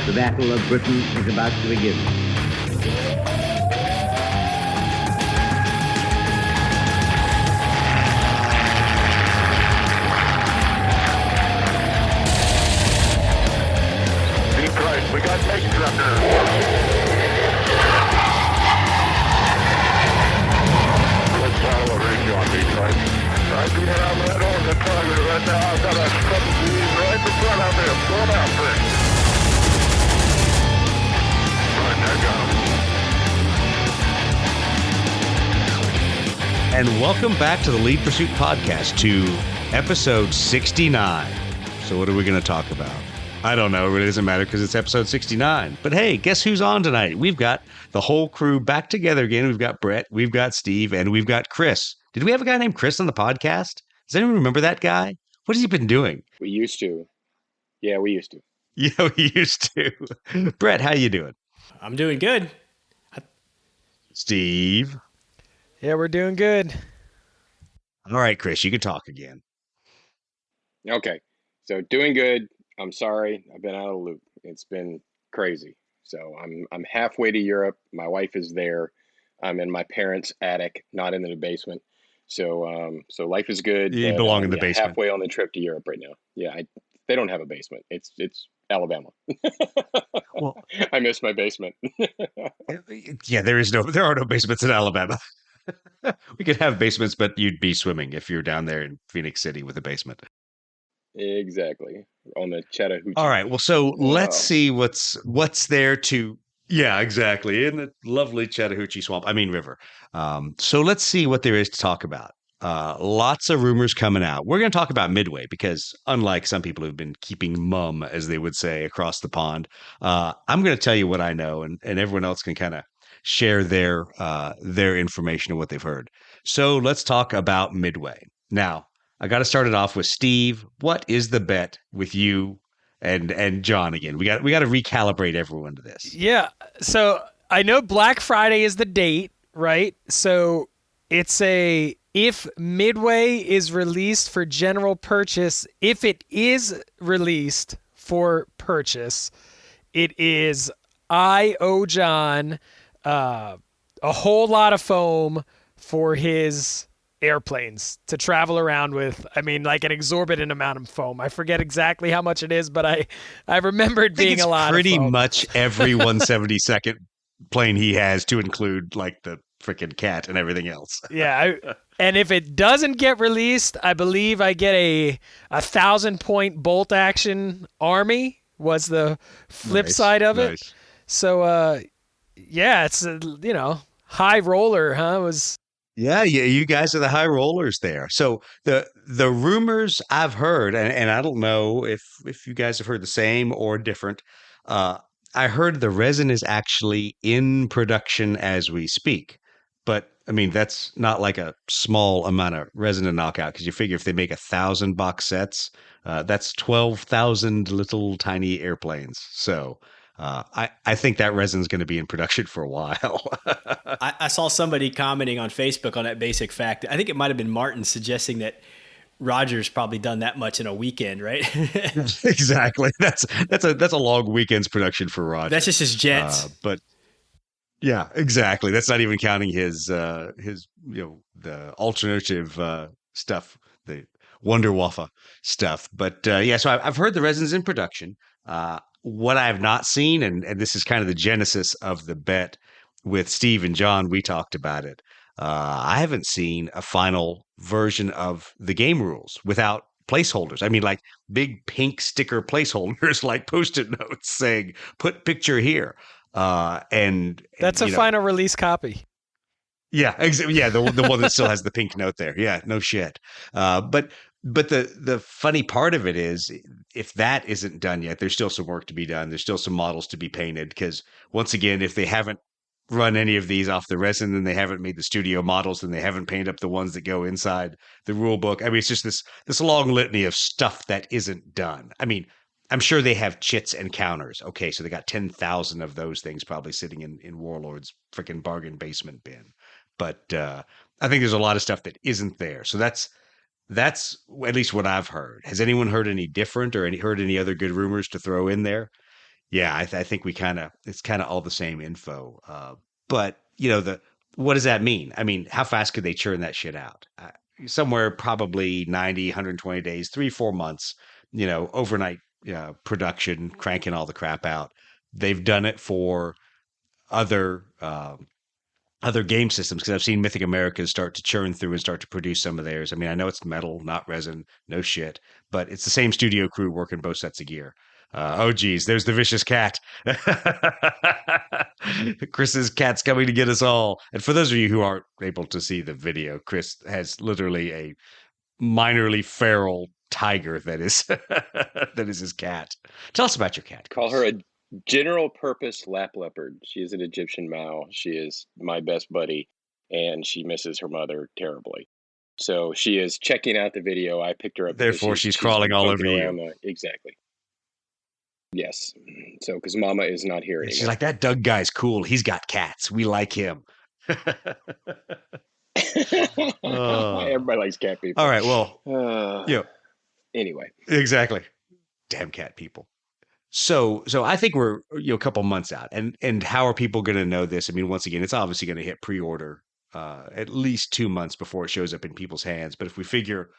The Battle of Britain is about to begin. Deep right, we got tanks up there. Let's follow a range on deep right. I do not have that on the target right now. I've got a couple of these right in front of me. I'm going after it. Right, I got him. And welcome back to the Lead Pursuit Podcast, to episode 69. So what are we going to talk about? I don't know. It really doesn't matter because it's episode 69. But hey, guess who's on tonight? We've got the whole crew back together again. We've got Brett, we've got Steve, and we've got Chris. Did we have a guy named Chris on the podcast? Does anyone remember that guy? What has he been doing? We used to. Yeah, we used to. Yeah, we used to. Brett, how you doing? I'm doing good. Steve? Yeah, we're doing good. All right, Chris, you can talk again. Okay, so doing good. I'm sorry, I've been out of the loop. It's been crazy. So I'm halfway to Europe. My wife is there. I'm in my parents' attic, not in the basement. So life is good. You belong in the basement. Halfway on the trip to Europe right now. Yeah, they don't have a basement. It's Alabama. Well, I miss my basement. yeah, there are no basements in Alabama. We could have basements, but you'd be swimming if you're down there in Phoenix City with a basement. Exactly. On the Chattahoochee. All right. Well, so let's see what's there to. Yeah, exactly. In the lovely Chattahoochee River. So let's see what there is to talk about. Lots of rumors coming out. We're going to talk about Midway because unlike some people who've been keeping mum, as they would say, across the pond, I'm going to tell you what I know, and everyone else can kind of share their information of what they've heard. So let's talk about Midway. Now, I got to start it off with Steve. What is the bet with you and John again? We got to recalibrate everyone to this. Yeah, so I know Black Friday is the date, right? So it's if Midway is released for general purchase, if it is released for purchase, it is I owe John a whole lot of foam for his airplanes to travel around with. I mean, like an exorbitant amount of foam. I forget exactly how much it is, but I remember it being a lot of foam. Pretty much every 172nd plane he has, to include like the freaking cat and everything else. Yeah. And if it doesn't get released, I believe I get a 1,000-point bolt action army was the flip side of it. So, yeah, it's, high roller, huh? Yeah, you guys are the high rollers there. So the rumors I've heard, and I don't know if you guys have heard the same or different. I heard the resin is actually in production as we speak, but I mean that's not like a small amount of resin to knock out because you figure if they make 1,000 box sets, that's 12,000 little tiny airplanes. So. I think that resin's going to be in production for a while. I saw somebody commenting on Facebook on that basic fact. I think it might have been Martin suggesting that Roger's probably done that much in a weekend, right? Exactly. That's a long weekend's production for Roger. That's just his jets. But yeah, exactly. That's not even counting his the alternative stuff, the Wonder Waffle stuff. But yeah, so I've heard the resin's in production. What I have not seen, and this is kind of the genesis of the bet with Steve and John, we talked about it. I haven't seen a final version of the game rules without placeholders. I mean, like big pink sticker placeholders, like Post-it notes saying, put picture here. And that's a final release copy. Yeah, yeah, the one that still has the pink note there. Yeah, no shit. But the funny part of it is, if that isn't done yet, there's still some work to be done. There's still some models to be painted because, once again, if they haven't run any of these off the resin, then they haven't made the studio models, and they haven't painted up the ones that go inside the rule book. I mean, it's just this long litany of stuff that isn't done. I mean, I'm sure they have chits and counters. Okay, so they got 10,000 of those things probably sitting in Warlord's freaking bargain basement bin. But I think there's a lot of stuff that isn't there. So that's at least what I've heard. Has anyone heard any different or heard any other good rumors to throw in there? Yeah, I think it's kind of all the same info. But you know, what does that mean? I mean, how fast could they churn that shit out? Somewhere probably 90, 120 days, 3, 4 months, you know, overnight production, cranking all the crap out. They've done it for other other game systems because I've seen Mythic Americas start to churn through and start to produce some of theirs. I mean, I know it's metal, not resin, no shit, but it's the same studio crew working both sets of gear. Oh, geez, there's the vicious cat. Chris's cat's coming to get us all. And for those of you who aren't able to see the video, Chris has literally a minorly feral tiger that is that is his cat. Tell us about your cat, Call Chris. her a general purpose lap leopard. She is an Egyptian Mao. She is my best buddy, and she misses her mother terribly. So she is checking out the video. I picked her up because Therefore, she's she's crawling been all poking over you. around exactly. Yes. So because Mama is not here And she's anymore. like, that Doug guy's cool. He's got cats. We like him. Oh. Everybody likes cat people. All right. Well, yeah, Anyway, exactly. Damn cat people. So I think we're a couple months out, and how are people going to know this? I mean, once again, it's obviously going to hit pre-order at least 2 months before it shows up in people's hands. But if we figure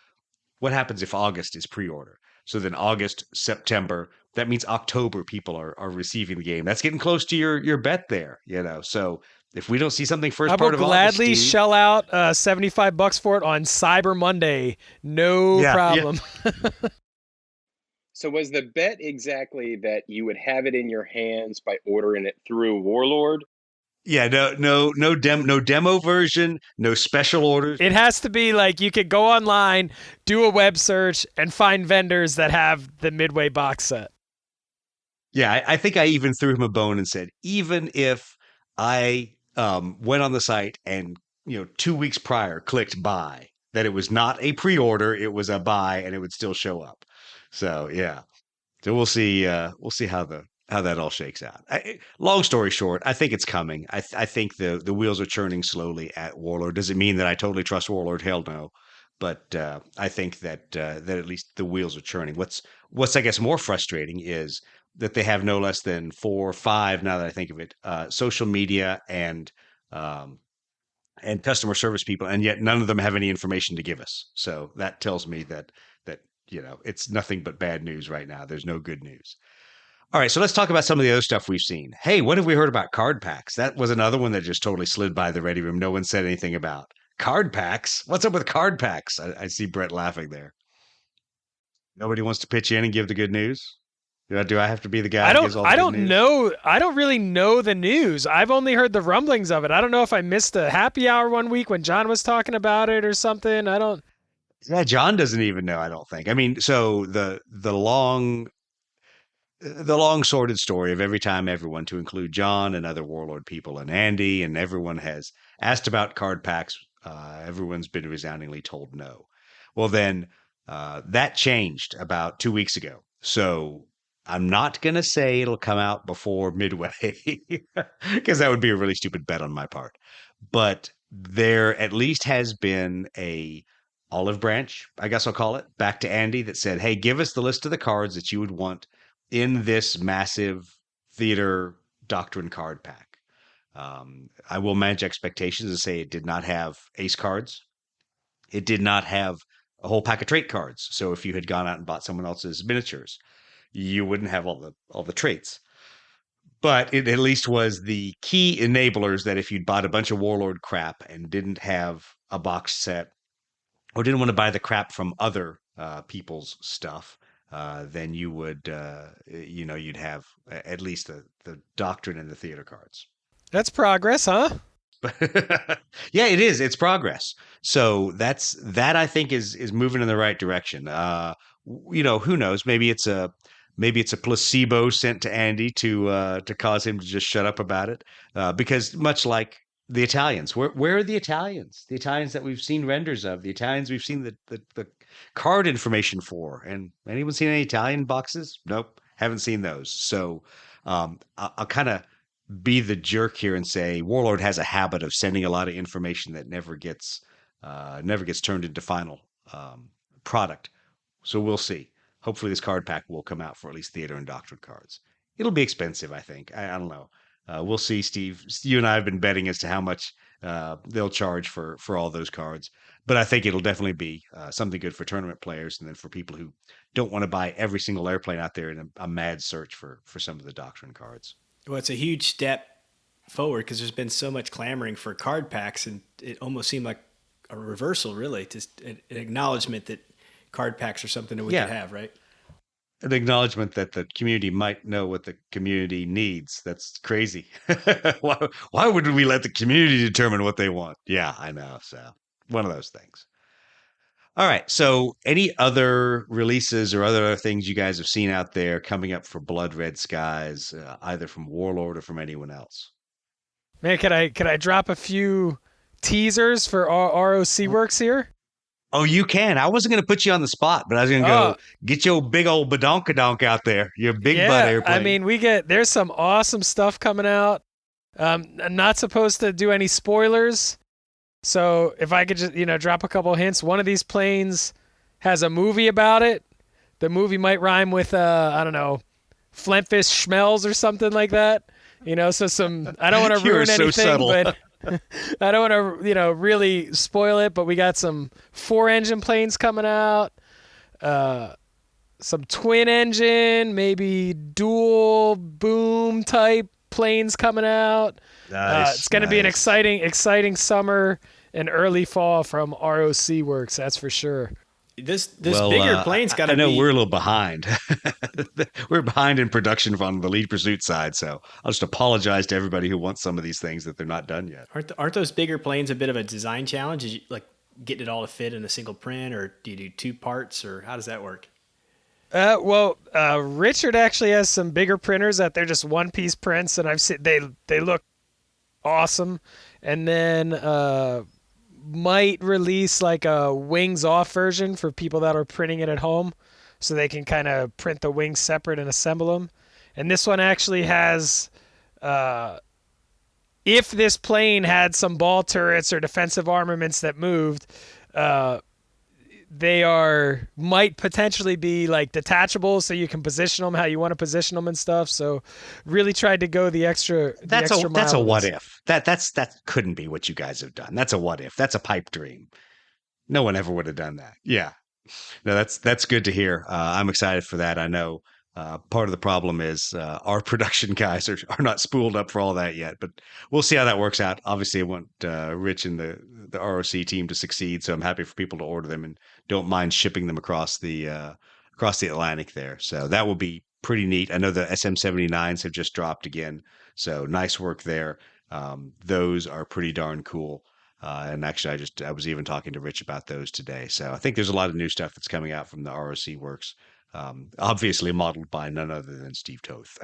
what happens if August is pre-order, so then August, September, that means October people are receiving the game. That's getting close to your bet there, you know. So if we don't see something first I part will of August, gladly Steve, shell out $75 for it on Cyber Monday. No problem. so was the bet exactly that you would have it in your hands by ordering it through Warlord? yeah, no demo version, no special orders. It has to be like you could go online, do a web search, and find vendors that have the Midway box set. Yeah, I think I even threw him a bone and said, even if I went on the site and 2 weeks prior clicked buy, that it was not a pre-order, it was a buy, and it would still show up. So yeah, so we'll see how that all shakes out. Long story short, I think it's coming. I think the wheels are churning slowly at Warlord. Does it mean that I totally trust Warlord? Hell no. But I think that that at least the wheels are churning. What's I guess more frustrating is that they have no less than 4 or 5, now that I think of it, social media um, and customer service people, and yet none of them have any information to give us. So that tells me that it's nothing but bad news right now. There's no good news. All right, so let's talk about some of the other stuff we've seen. Hey, what have we heard about card packs? That was another one that just totally slid by the ready room. No one said anything about card packs. What's up with card packs? I see Brett laughing there. Nobody wants to pitch in and give the good news. Do I have to be the guy? I Who gives all the I good don't news? know. I don't really know the news. I've only heard the rumblings of it. I don't know if I missed a happy hour one week when John was talking about it or something. I don't. Yeah, John doesn't even know. I don't think. I mean, so the long sordid story of every time everyone, to include John and other Warlord people and Andy, and everyone has asked about card packs. Everyone's been resoundingly told no. Well, then that changed about 2 weeks ago. So I'm not going to say it'll come out before Midway because that would be a really stupid bet on my part. But there at least has been a olive branch, I guess I'll call it, back to Andy that said, hey, give us the list of the cards that you would want in this massive theater doctrine card pack. I will manage expectations and say it did not have ace cards. It did not have a whole pack of trait cards. So if you had gone out and bought someone else's miniatures, you wouldn't have all the traits. But it at least was the key enablers that if you'd bought a bunch of Warlord crap and didn't have a box set or didn't want to buy the crap from other people's stuff, then you would, you'd have at least the doctrine and the theater cards. That's progress, huh? Yeah, it is. It's progress. So that I think is moving in the right direction. Who knows? Maybe it's a placebo sent to Andy to cause him to just shut up about it. Because much like the Italians, where are the Italians? The Italians that we've seen renders of, the Italians we've seen the card information for. And anyone seen any Italian boxes? Nope, haven't seen those. So I'll kind of be the jerk here and say Warlord has a habit of sending a lot of information that never gets turned into final product. So we'll see. Hopefully this card pack will come out for at least theater and doctrine cards. it'll be expensive, I think. I don't know. We'll see, Steve. You and I have been betting as to how much they'll charge for all those cards, but I think it'll definitely be something good for tournament players, and then for people who don't want to buy every single airplane out there in a mad search for some of the doctrine cards. Well, it's a huge step forward because there's been so much clamoring for card packs, and it almost seemed like a reversal, really, just an acknowledgement that card packs are something that we could have, right? An acknowledgement that the community might know what the community needs. That's crazy. Why would we let the community determine what they want? Yeah, I know. So one of those things. All right. So any other releases or other things you guys have seen out there coming up for Blood Red Skies, either from Warlord or from anyone else? Man, could I drop a few teasers for ROC Works here? Oh, you can. I wasn't going to put you on the spot, but I was going to go get your big old badonkadonk out there. Your big butt airplane. I mean, there's some awesome stuff coming out. I'm not supposed to do any spoilers. So if I could just, drop a couple hints. One of these planes has a movie about it. The movie might rhyme with, I don't know, Flempfish Schmells or something like that. So I don't want to ruin anything, but I don't want to, really spoil it, but we got some 4-engine planes coming out, some twin engine, maybe dual boom type planes coming out. Nice, it's going to be an exciting summer and early fall from ROC Works. That's for sure. This bigger plane's got to be. I know we're a little behind. We're behind in production on the lead pursuit side, so I'll just apologize to everybody who wants some of these things that they're not done yet. Aren't those bigger planes a bit of a design challenge? Is you, like getting it all to fit in a single print, or do you do 2 parts, or how does that work? Richard actually has some bigger printers that they're just one-piece prints, and I've seen they look awesome. And then might release like a wings off version for people that are printing it at home, so they can kind of print the wings separate and assemble them. And this one actually has, if this plane had some ball turrets or defensive armaments that moved, they might potentially be like detachable, so you can position them how you want to position them and stuff. So really tried to go the extra. That's a what if. That couldn't be what you guys have done. That's a what if. That's a pipe dream. No one ever would have done that. Yeah. No, that's good to hear. I'm excited for that. I know part of the problem is our production guys are not spooled up for all that yet, but we'll see how that works out. Obviously, I want Rich and the ROC team to succeed, so I'm happy for people to order them and don't mind shipping them across the Atlantic there. So that will be pretty neat. I know the SM-79s have just dropped again, so nice work there. Those are pretty darn cool. And actually, I was even talking to Rich about those today. So I think there's a lot of new stuff that's coming out from the ROC Works. Obviously modeled by none other than Steve Toth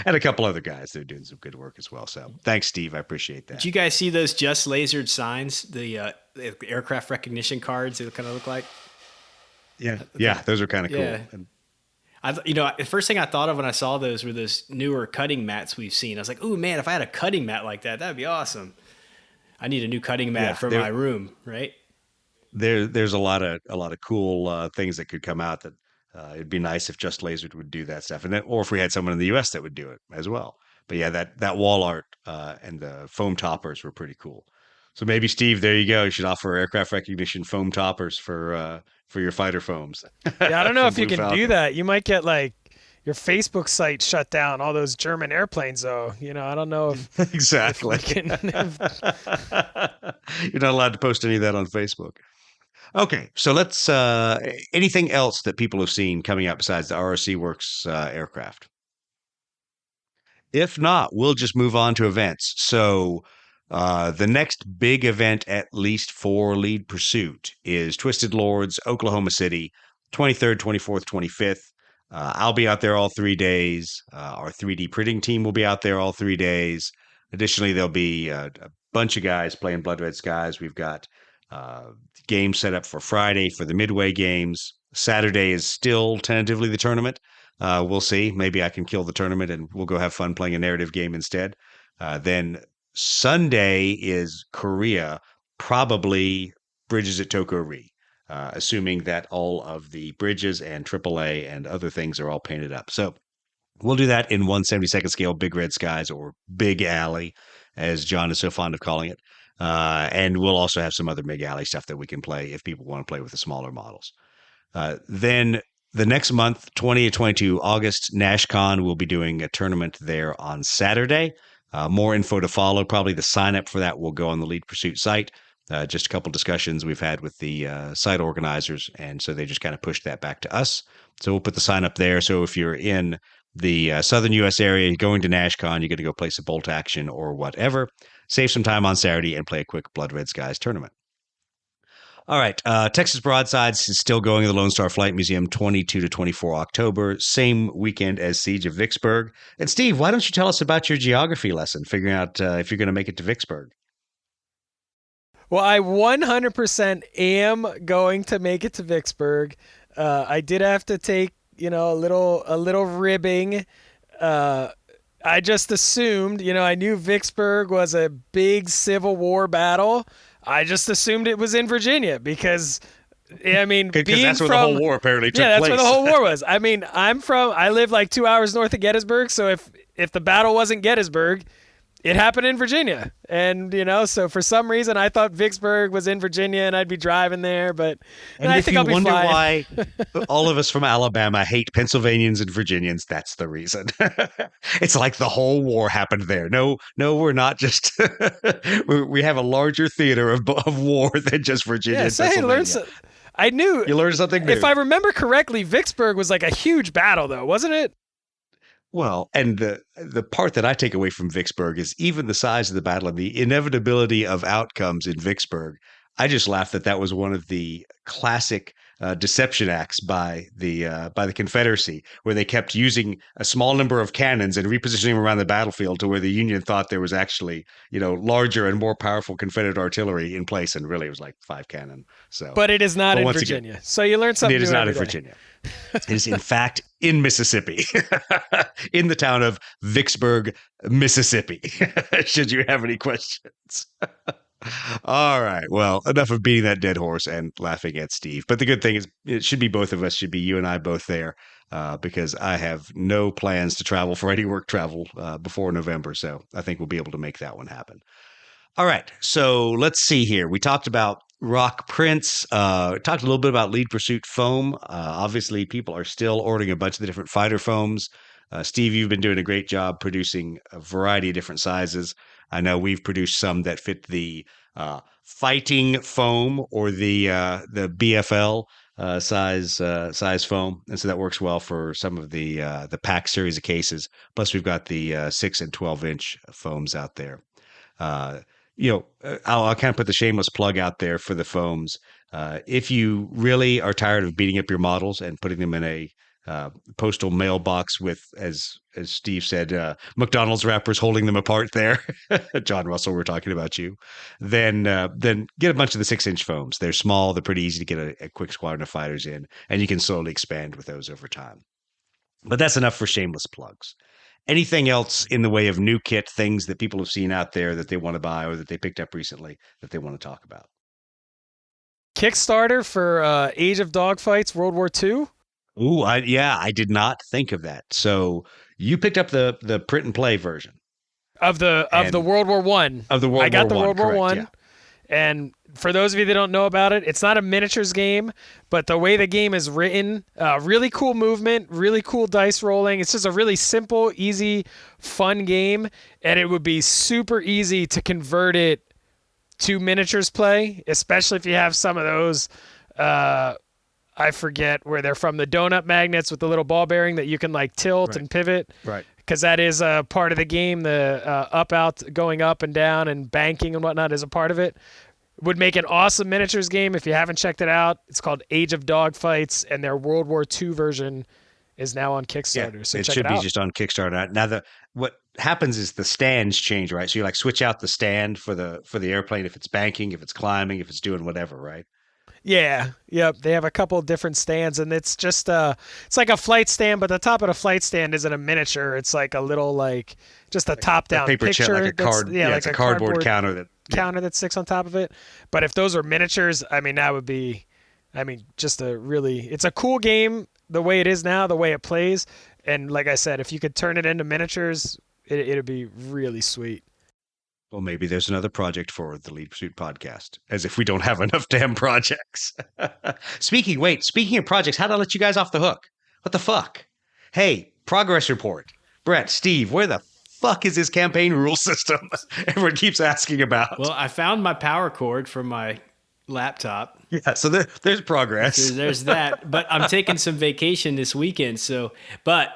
and a couple other guys that are doing some good work as well. So thanks, Steve. I appreciate that. Did you guys see those just lasered signs, the aircraft recognition cards they kind of look like? Yeah, those are kind of cool. Yeah. The first thing I thought of when I saw those were those newer cutting mats we've seen. I was like, "Ooh, man, if I had a cutting mat like that, that'd be awesome." I need a new cutting mat for my room, right? There's a lot of cool things that could come out that it'd be nice if Just Lasered would do that stuff, or if we had someone in the U.S. that would do it as well. But yeah, that wall art and the foam toppers were pretty cool. So maybe Steve, there you go. You should offer aircraft recognition foam toppers for your fighter foams. Yeah, I don't know if you can do that. You might get like your Facebook site shut down. All those German airplanes, though. I don't know if exactly. If You're not allowed to post any of that on Facebook. Okay, so let's. Anything else that people have seen coming out besides the ROC Works aircraft? If not, we'll just move on to events. So the next big event, at least for Lead Pursuit, is Twisted Lords, Oklahoma City, 23rd, 24th, 25th. I'll be out there all 3 days. Our 3D printing team will be out there all 3 days. Additionally, there'll be a bunch of guys playing Blood Red Skies. We've got games set up for Friday for the Midway games. Saturday is still tentatively the tournament. We'll see. Maybe I can kill the tournament and we'll go have fun playing a narrative game instead. Then Sunday is Korea, probably Bridges at Toko-Ri, assuming that all of the bridges and AAA and other things are all painted up. So We'll do that in 1/72nd scale Big Red Skies, or Big Alley, as John is so fond of calling it. And we'll also have some other Big Alley stuff that we can play if people want to play with the smaller models. Then the next month, 20 to 22 August, NashCon, we'll be doing a tournament there on Saturday. More info to follow. Probably the sign up for that will go on the Lead Pursuit site. Just a couple discussions we've had with the site organizers, and so they just kind of pushed that back to us. So we'll put the sign up there. So if you're in the southern U.S. area, going to NashCon, you're going to go play some bolt action or whatever. Save some time on Saturday and play a quick Blood Red Skies tournament. All right. Texas Broadsides is still going to the Lone Star Flight Museum 22 to 24 October, same weekend as Siege of Vicksburg. And Steve, why don't you tell us about your geography lesson, figuring out if you're going to make it to Vicksburg? Well, I 100% am going to make it to Vicksburg. I did have to take, a little ribbing. I just assumed, I knew Vicksburg was a big Civil War battle. I just assumed it was in Virginia because, being that's where the whole war apparently took place. Yeah, that's where the whole war was. I live like 2 hours north of Gettysburg, so if the battle wasn't Gettysburg, it happened in Virginia. And, so for some reason I thought Vicksburg was in Virginia and I'd be driving there, but I think I'll be fine. And if you wonder why all of us from Alabama hate Pennsylvanians and Virginians, that's the reason. It's like the whole war happened there. No, we're not just, we have a larger theater of war than just Virginia and Pennsylvania. I knew. You learned something new. If I remember correctly, Vicksburg was like a huge battle though, wasn't it? Well, and the part that I take away from Vicksburg is even the size of the battle and the inevitability of outcomes in Vicksburg. I just laughed that was one of the classic deception acts by the Confederacy, where they kept using a small number of cannons and repositioning them around the battlefield to where the Union thought there was actually, larger and more powerful Confederate artillery in place, and really it was like 5 cannon. So, but it is not in Virginia. Again, so you learned something. It is not in Virginia. It is in fact in Mississippi, in the town of Vicksburg, Mississippi. Should you have any questions? All right. Well, enough of beating that dead horse and laughing at Steve. But the good thing is, it should be both of us. Should be you and I both there, because I have no plans to travel for any work travel before November. So I think we'll be able to make that one happen. All right. So let's see here. We talked about rock prints, talked a little bit about Lead Pursuit foam. Obviously, people are still ordering a bunch of the different fighter foams. Steve, you've been doing a great job producing a variety of different sizes. I know we've produced some that fit the fighting foam or the BFL size foam, and so that works well for some of the pack series of cases. Plus, we've got the 6 and 12-inch foams out there. I'll kind of put the shameless plug out there for the foams. If you really are tired of beating up your models and putting them in a postal mailbox with, as Steve said, McDonald's wrappers holding them apart there, John Russell, we're talking about you, then get a bunch of the 6-inch foams. They're small. They're pretty easy to get a quick squadron of fighters in, and you can slowly expand with those over time. But that's enough for shameless plugs. Anything else in the way of new kit, things that people have seen out there that they want to buy or that they picked up recently that they want to talk about? Kickstarter for Age of Dogfights, World War II. Ooh, I did not think of that. So you picked up the print and play version of the World War I. Of the World War I. I got the World War I. Yeah. And for those of you that don't know about it, it's not a miniatures game, but the way the game is written, really cool movement, really cool dice rolling. It's just a really simple, easy, fun game, and it would be super easy to convert it to miniatures play, especially if you have some of those, I forget where they're from, the donut magnets with the little ball bearing that you can like tilt and pivot. Right. Because that is a part of the game. The out, going up and down and banking and whatnot is a part of it. Would make an awesome miniatures game. If you haven't checked it out, it's called Age of Dogfights, and their World War II version is now on Kickstarter. Yeah, so it check should it be out. just on Kickstarter. Now, what happens is the stands change, right? So you like switch out the stand for the airplane if it's banking, if it's climbing, if it's doing whatever, right? Yeah, yep. They have a couple of different stands, and it's just it's like a flight stand, but the top of the flight stand isn't a miniature. It's like a little just a top-down paper picture. like a card. Yeah, like it's a cardboard counter that sticks on top of it. But if those were miniatures, that would be, just it's a cool game the way it is now, the way it plays, And like I said, if you could turn it into miniatures, it'd be really sweet. Well, maybe there's another project for the Lead Pursuit podcast, as if we don't have enough damn projects. Speaking of projects, how'd I let you guys off the hook? What the fuck? Hey, progress report. Brett, Steve, where the fuck is this campaign rule system everyone keeps asking about? Well, I found my power cord from my laptop. Yeah, so there's progress. There's that. But I'm taking some vacation this weekend, but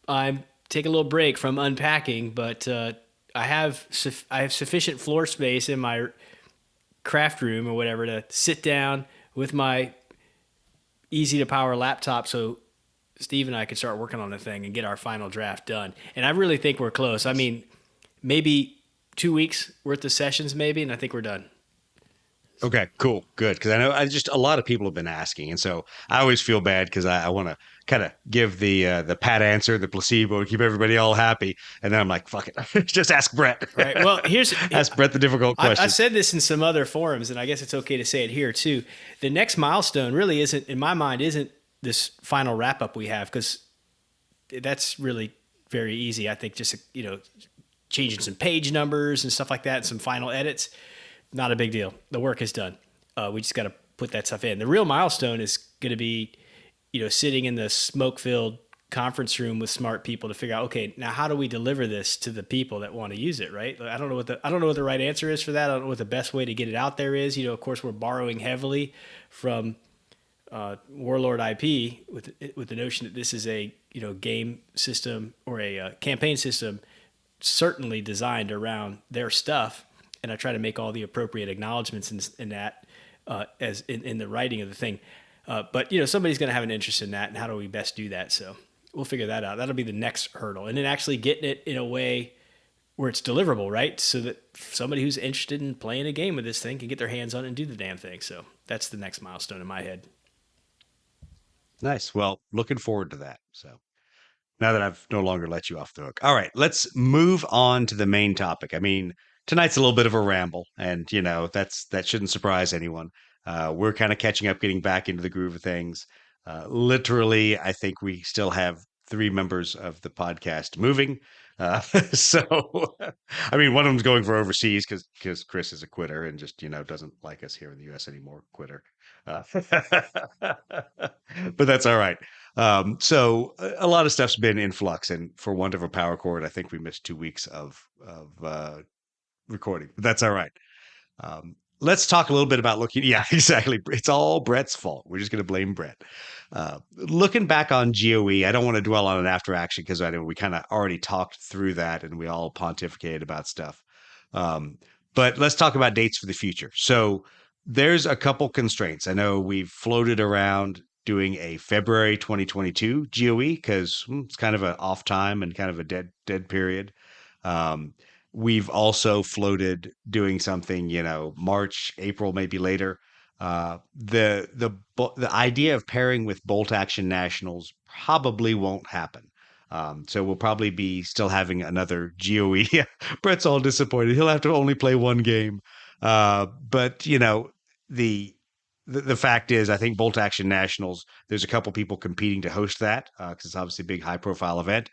I'm taking a little break from unpacking, but I have sufficient floor space in my craft room or whatever to sit down with my easy to power laptop so Steve and I can start working on the thing and get our final draft done. And I really think we're close. I mean, maybe 2 weeks worth of sessions maybe, and I think we're done. Okay, cool, good. Because I know a lot of people have been asking, and so I always feel bad because I want to kind of give the pat answer, the placebo, keep everybody all happy, and then I'm like, fuck it, just ask Brett. Right. Well, ask Brett the difficult question. I said this in some other forums, and I guess it's okay to say it here too. The next milestone really isn't, in my mind, isn't this final wrap up we have, because that's really very easy. I think just changing some page numbers and stuff like that, and some final edits. Not a big deal. The work is done. We just got to put that stuff in. The real milestone is going to be, sitting in the smoke-filled conference room with smart people to figure out, okay, now how do we deliver this to the people that want to use it, right? I don't know what the right answer is for that. I don't know what the best way to get it out there is. Of course, we're borrowing heavily from Warlord IP with the notion that this is a game system or a campaign system certainly designed around their stuff. And I try to make all the appropriate acknowledgments in that as in the writing of the thing. But somebody's going to have an interest in that, and how do we best do that? So we'll figure that out. That'll be the next hurdle, and then actually getting it in a way where it's deliverable, right? So that somebody who's interested in playing a game with this thing can get their hands on it and do the damn thing. So that's the next milestone in my head. Nice. Well, looking forward to that. So now that I've no longer let you off the hook. All right, let's move on to the main topic. I mean, tonight's a little bit of a ramble, and that shouldn't surprise anyone. We're kind of catching up, getting back into the groove of things. Literally, I think we still have 3 members of the podcast moving. So, I mean, one of them's going for overseas because Chris is a quitter and just doesn't like us here in the U.S. anymore. Quitter, but that's all right. So a lot of stuff's been in flux, and for want of a power cord, I think we missed 2 weeks of recording, but that's all right. Let's talk a little bit about looking. Yeah, exactly. It's all Brett's fault. We're just going to blame Brett. Looking back on GoE, I don't want to dwell on it after action because I know we kind of already talked through that and we all pontificated about stuff. But let's talk about dates for the future. So there's a couple constraints. I know we've floated around doing a February 2022 GoE because it's kind of an off time and kind of a dead period. We've also floated doing something, March, April, maybe later. The idea of pairing with bolt action nationals probably won't happen. So we'll probably be still having another GoE. Brett's all disappointed. He'll have to only play one game. But the fact is, I think bolt action nationals, there's a couple people competing to host that because it's obviously a big high profile event.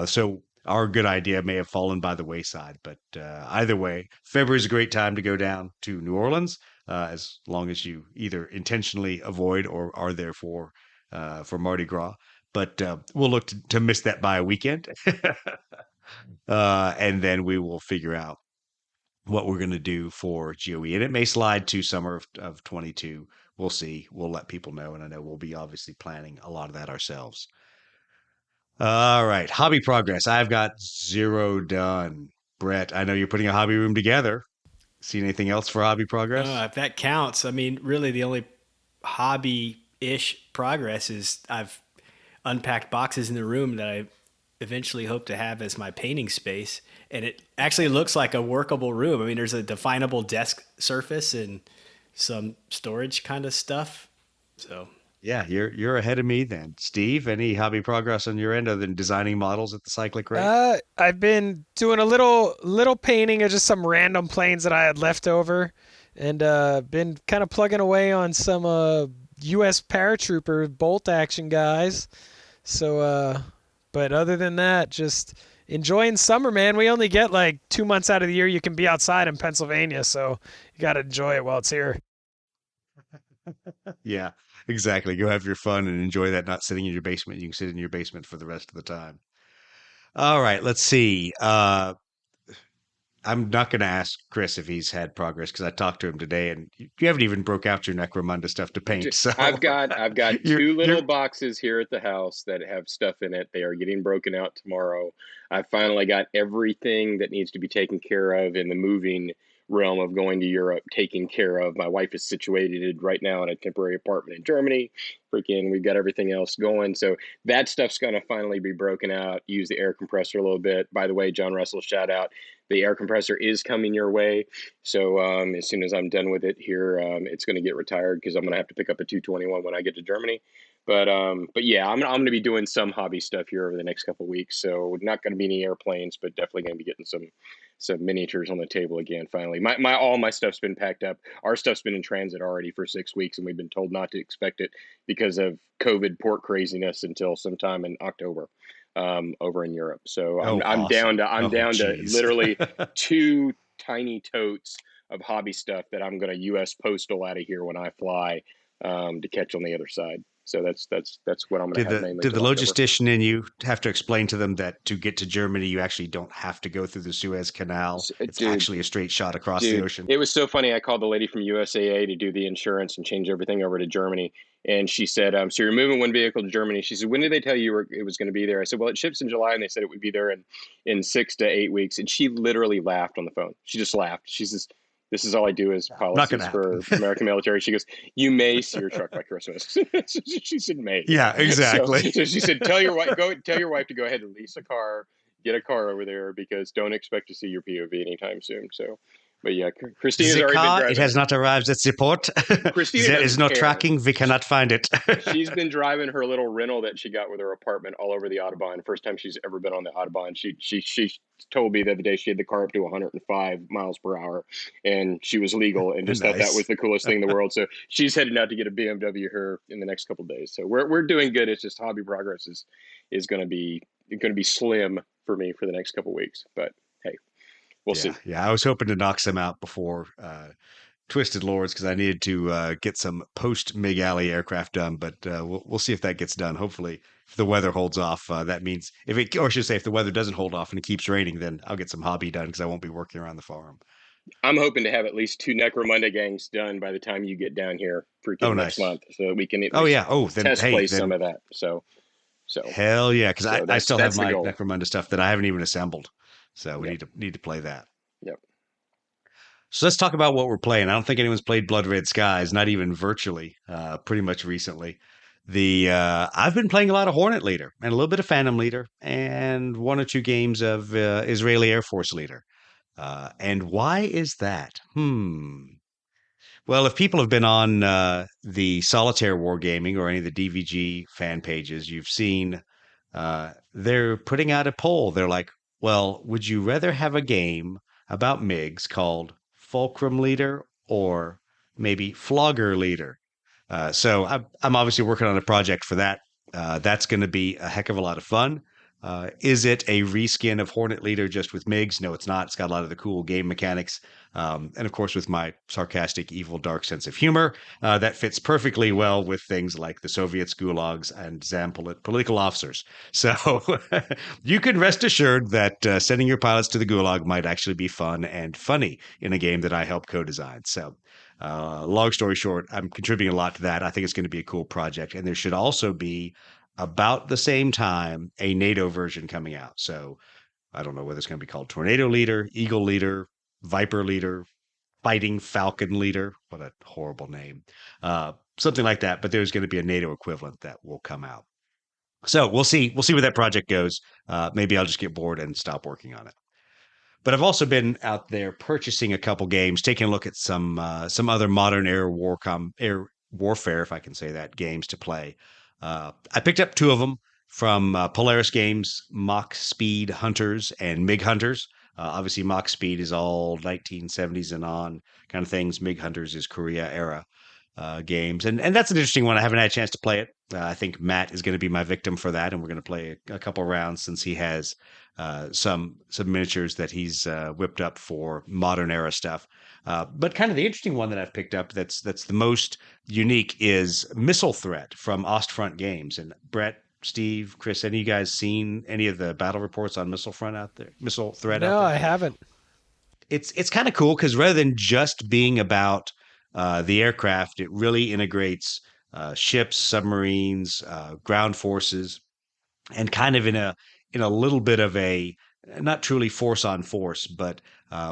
So our good idea may have fallen by the wayside, but either way, February is a great time to go down to New Orleans, as long as you either intentionally avoid or are there for Mardi Gras. But we'll look to miss that by a weekend, and then we will figure out what we're going to do for GoE, and it may slide to summer of 22. We'll see. We'll let people know, and I know we'll be obviously planning a lot of that ourselves. All right. Hobby progress. I've got 0 done. Brett, I know you're putting a hobby room together. See anything else for hobby progress? If that counts. I mean, really the only hobby-ish progress is I've unpacked boxes in the room that I eventually hope to have as my painting space. And it actually looks like a workable room. I mean, there's a definable desk surface and some storage kind of stuff. So... Yeah, you're ahead of me then. Steve, any hobby progress on your end other than designing models at the cyclic rate? I've been doing a little painting of just some random planes that I had left over, and been kind of plugging away on some U.S. paratrooper bolt action guys. So, but other than that, just enjoying summer, man. We only get like 2 months out of the year you can be outside in Pennsylvania, so you got to enjoy it while it's here. Yeah, exactly. Go have your fun and enjoy that. Not sitting in your basement. You can sit in your basement for the rest of the time. All right, let's see. I'm not going to ask Chris if he's had progress because I talked to him today, and you haven't even broke out your Necromunda stuff to paint. So I've got two you're little boxes here at the house that have stuff in it. They are getting broken out tomorrow. I finally got everything that needs to be taken care of in the moving realm of going to Europe taken care of. My wife is situated right now in a temporary apartment in Germany. Freaking, we've got everything else going. So that stuff's going to finally be broken out. Use the air compressor a little bit. By the way, John Russell, shout out. The air compressor is coming your way. So as soon as I'm done with it here, it's going to get retired because I'm going to have to pick up a 221 when I get to Germany. But yeah, I'm going to be doing some hobby stuff here over the next couple of weeks. So not going to be any airplanes, but definitely going to be getting some miniatures on the table again. Finally, my all my stuff's been packed up. Our stuff's been in transit already for 6 weeks, and we've been told not to expect it because of COVID port craziness until sometime in October over in Europe. So oh I'm awesome. I'm Oh down to geez. literally two tiny totes of hobby stuff that I'm going to U.S. postal out of here when I fly to catch on the other side. So that's what I'm going Did to have the mainly did the till October. logistician in you have to explain to them that to get to Germany you actually don't have to go through the Suez Canal? It's Dude, actually a straight shot across the Dude, ocean. it was so funny. I called the lady from USAA to do the insurance and change everything over to Germany. And she said, so you're moving one vehicle to Germany. She said, when did they tell you it was going to be there? I said, well, it ships in July, and they said it would be there in 6 to 8 weeks. And she literally laughed on the phone. She just laughed. She says, this is all I do is Not going policies to happen. for American military. She goes, you may see your truck by Christmas. She said, may. Yeah, exactly. So she said, tell your wife to go ahead and lease a car, get a car over there because don't expect to see your POV anytime soon. So, but yeah, Christina's The already been car, it driving. has not arrived at the port. Christina There is doesn't no care. tracking. We cannot find it. She's been driving her little rental that she got with her apartment all over the Autobahn. First time she's ever been on the Autobahn. She told me the other day she had the car up to 105 miles per hour, and she was legal, and just thought that Nice. was the coolest thing in the world. So she's heading out to get a BMW here in the next couple of days. So we're doing good. It's just hobby progress is going to be slim for me for the next couple of weeks. But hey, we'll Yeah, see. yeah. I was hoping to knock some out before Twisted Lords because I needed to get some post Mig Alley aircraft done, but we'll see if that gets done. Hopefully, if the weather holds off, that means if it, or I should say, if the weather doesn't hold off and it keeps raining, then I'll get some hobby done because I won't be working around the farm. I'm hoping to have at least two Necromunda gangs done by the time you get down here Oh, freaking next nice. month, so that we can at Oh least yeah. Oh, then test hey, play some then of that. So hell yeah, because so I that's still have that's the my goal. Necromunda stuff that I haven't even assembled, so we Yep. need to play that. Yep. So let's talk about what we're playing. I don't think anyone's played Blood Red Skies, not even virtually, pretty much recently. The I've been playing a lot of Hornet Leader and a little bit of Phantom Leader and one or two games of Israeli Air Force Leader. And why is that? Well, if people have been on the Solitaire Wargaming or any of the DVG fan pages, you've seen they're putting out a poll. They're like, well, would you rather have a game about MiGs called Fulcrum Leader or maybe Flogger Leader? So I'm obviously working on a project for that. That's going to be a heck of a lot of fun. Is it a reskin of Hornet Leader just with MiGs? No, it's not. It's got a lot of the cool game mechanics. And of course, with my sarcastic, evil, dark sense of humor, that fits perfectly well with things like the Soviets, gulags, and Zampolit political officers. So you can rest assured that sending your pilots to the gulag might actually be fun and funny in a game that I helped co-design. So long story short, I'm contributing a lot to that. I think it's going to be a cool project. And there should also be about the same time a NATO version coming out. So I don't know whether it's going to be called Tornado Leader, Eagle Leader, Viper Leader, Fighting Falcon Leader. What a horrible name. Something like that. But there's going to be a NATO equivalent that will come out. So we'll see. We'll see where that project goes. Maybe I'll just get bored and stop working on it. But I've also been out there purchasing a couple games, taking a look at some other modern air warfare, if I can say that, games to play. I picked up two of them from Polaris Games, Mach Speed Hunters and MiG Hunters. Obviously, Mach Speed is all 1970s and on kind of things. MiG Hunters is Korea era games, and that's an interesting one. I haven't had a chance to play it. I think Matt is going to be my victim for that, and we're going to play a couple rounds since he has some miniatures that he's whipped up for modern era stuff. But kind of the interesting one that I've picked up that's the most unique is Missile Threat from Ostfront Games. And Brett, Steve, Chris, any of you guys seen any of the battle reports on Missile Threat out No, there? I haven't. It's kind of cool because rather than just being about the aircraft, it really integrates ships, submarines, ground forces, and kind of in a little bit of a not truly force on force, but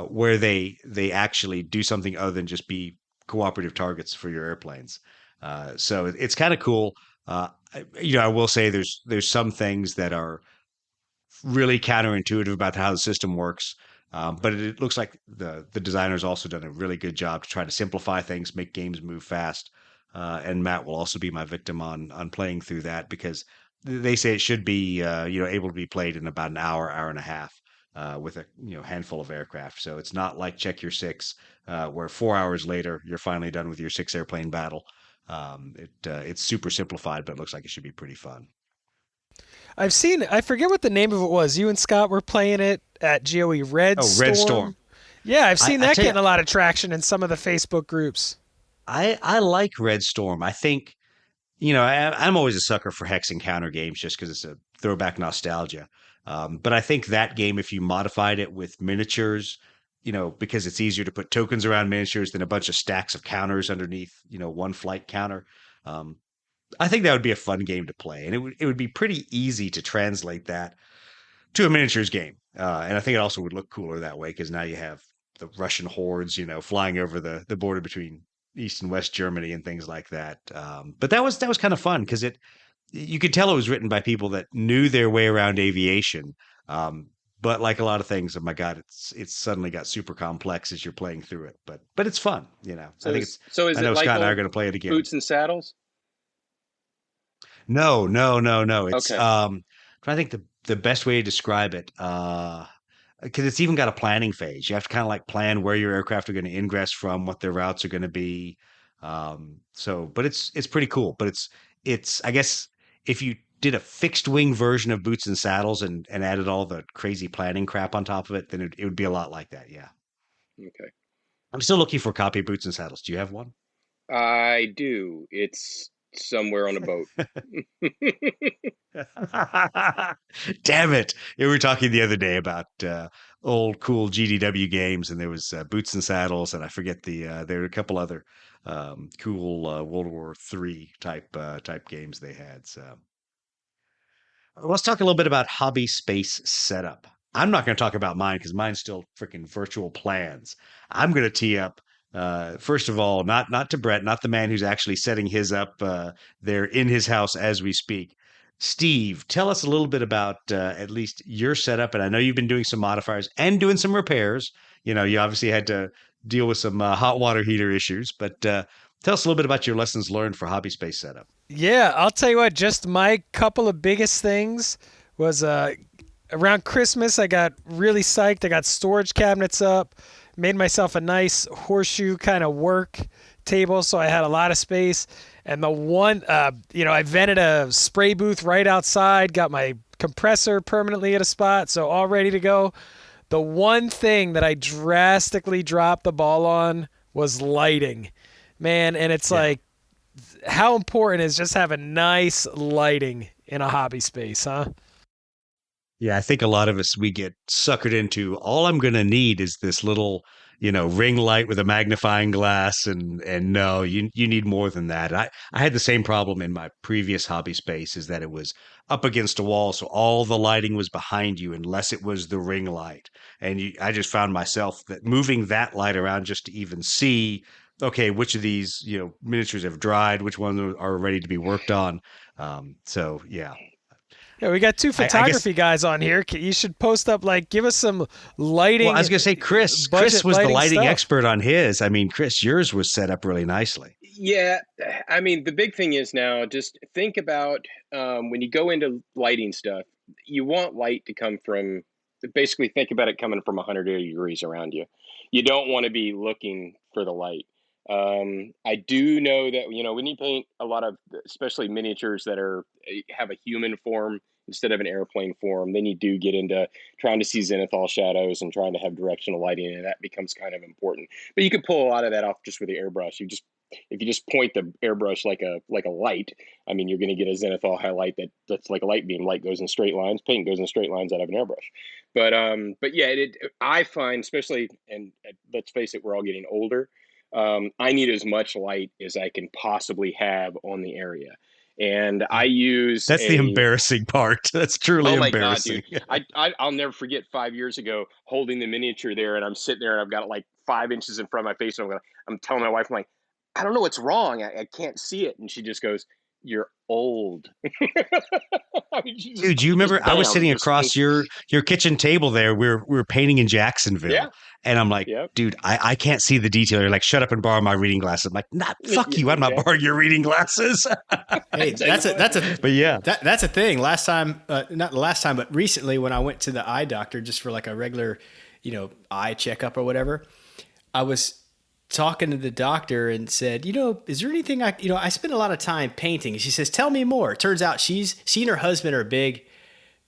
where they actually do something other than just be cooperative targets for your airplanes. So it's kind of cool. I will say there's some things that are really counterintuitive about how the system works. But it looks like the designer's also done a really good job to try to simplify things, make games move fast. And Matt will also be my victim on playing through that because they say it should be able to be played in about an hour, hour and a half. With a handful of aircraft, so it's not like Check Your Six, where 4 hours later you're finally done with your 6 airplane battle. It's super simplified, but it looks like it should be pretty fun. I've seen. I forget what the name of it was. You and Scott were playing it at GoE Red Oh, Red Storm. Storm. Yeah, I've seen I that tell you, getting a lot of traction in some of the Facebook groups. I like Red Storm. I think I'm always a sucker for hex and counter games just because it's a throwback nostalgia. But I think that game, if you modified it with miniatures, because it's easier to put tokens around miniatures than a bunch of stacks of counters underneath, one flight counter. Um, I think that would be a fun game to play, and it would be pretty easy to translate that to a miniatures game. And I think it also would look cooler that way because now you have the Russian hordes, flying over the border between East and West Germany and things like that. But that was kind of fun because you could tell it was written by people that knew their way around aviation. But like a lot of things, oh my God, it's suddenly got super complex as you're playing through it. But it's fun. I So think is so is I it know like Scott and I are old going to play it again. boots and saddles? No, no, no, no. It's Okay. trying to think the best way to describe it. Because it's even got a planning phase. You have to kind of like plan where your aircraft are going to ingress from, what their routes are going to be. But it's pretty cool. But it's I guess if you did a fixed wing version of Boots and Saddles and added all the crazy planning crap on top of it, then it would be a lot like that. Yeah. Okay. I'm still looking for a copy of Boots and Saddles. Do you have one? I do. It's somewhere on a boat. Damn it. We were talking the other day about old cool GDW games, and there was Boots and Saddles, and I forget there were a couple other cool World War III type games they had. So let's talk a little bit about hobby space setup. I'm not going to talk about mine because mine's still freaking virtual plans. I'm going to tee up. First of all, not to Brett, not the man who's actually setting his up there in his house as we speak. Steve, tell us a little bit about at least your setup. And I know you've been doing some modifiers and doing some repairs. You obviously had to deal with some hot water heater issues, but tell us a little bit about your lessons learned for hobby space setup. Yeah, I'll tell you what. Just my couple of biggest things was around Christmas. I got really psyched. I got storage cabinets up. Made myself a nice horseshoe kind of work table, so I had a lot of space. And the one, I vented a spray booth right outside. Got my compressor permanently at a spot, so all ready to go. The one thing that I drastically dropped the ball on was lighting, man. And it's like, how important is just having nice lighting in a hobby space, huh? Yeah, I think a lot of us we get suckered into all I'm going to need is this little, ring light with a magnifying glass and no, you need more than that. I had the same problem in my previous hobby space is that it was up against a wall, so all the lighting was behind you unless it was the ring light. And I just found myself that moving that light around just to even see okay, which of these, miniatures have dried, which ones are ready to be worked on. So yeah, Yeah, we got two I guess photography guys on here. You should post up give us some well, I lighting, was going to say, Chris. Chris budget was the lighting lighting stuff. expert on his. I mean, Chris, yours was set up really nicely. Yeah, I mean, the big thing is now just think about when you go into lighting stuff, you want light to come from basically think about it coming from 180 degrees around you. You don't want to be looking for the light. I do know that, when you paint a lot of, especially miniatures that have a human form instead of an airplane form, then you do get into trying to see zenithal shadows and trying to have directional lighting, and that becomes kind of important. But you can pull a lot of that off just with the airbrush. If you just point the airbrush like a light, I mean, you're going to get a zenithal highlight that's like a light beam. Light goes in straight lines, paint goes in straight lines out of an airbrush. But yeah, I find, especially, and let's face it, we're all getting older. I need as much light as I can possibly have on the area. And I use That's the embarrassing part. That's truly embarrassing. God, dude. I'll never forget 5 years ago holding the miniature there, and I'm sitting there and I've got it like 5 inches in front of my face. And I'm telling my wife, I'm like, I don't know what's wrong. I can't see it. And she just goes, "You're old." I mean, Dude, you remember I was sitting across your kitchen table there. We were painting in Jacksonville. Yeah. And I'm like, dude, I can't see the detail. You're like, shut up and borrow my reading glasses. I'm like, nah, fuck you. I'm not borrowing your reading glasses. Hey, but yeah, that's a thing. Last time, not the last time, but recently when I went to the eye doctor just for like a regular, eye checkup or whatever, I was talking to the doctor and said, is there anything I spend a lot of time painting. And she says, tell me more. It turns out she and her husband are big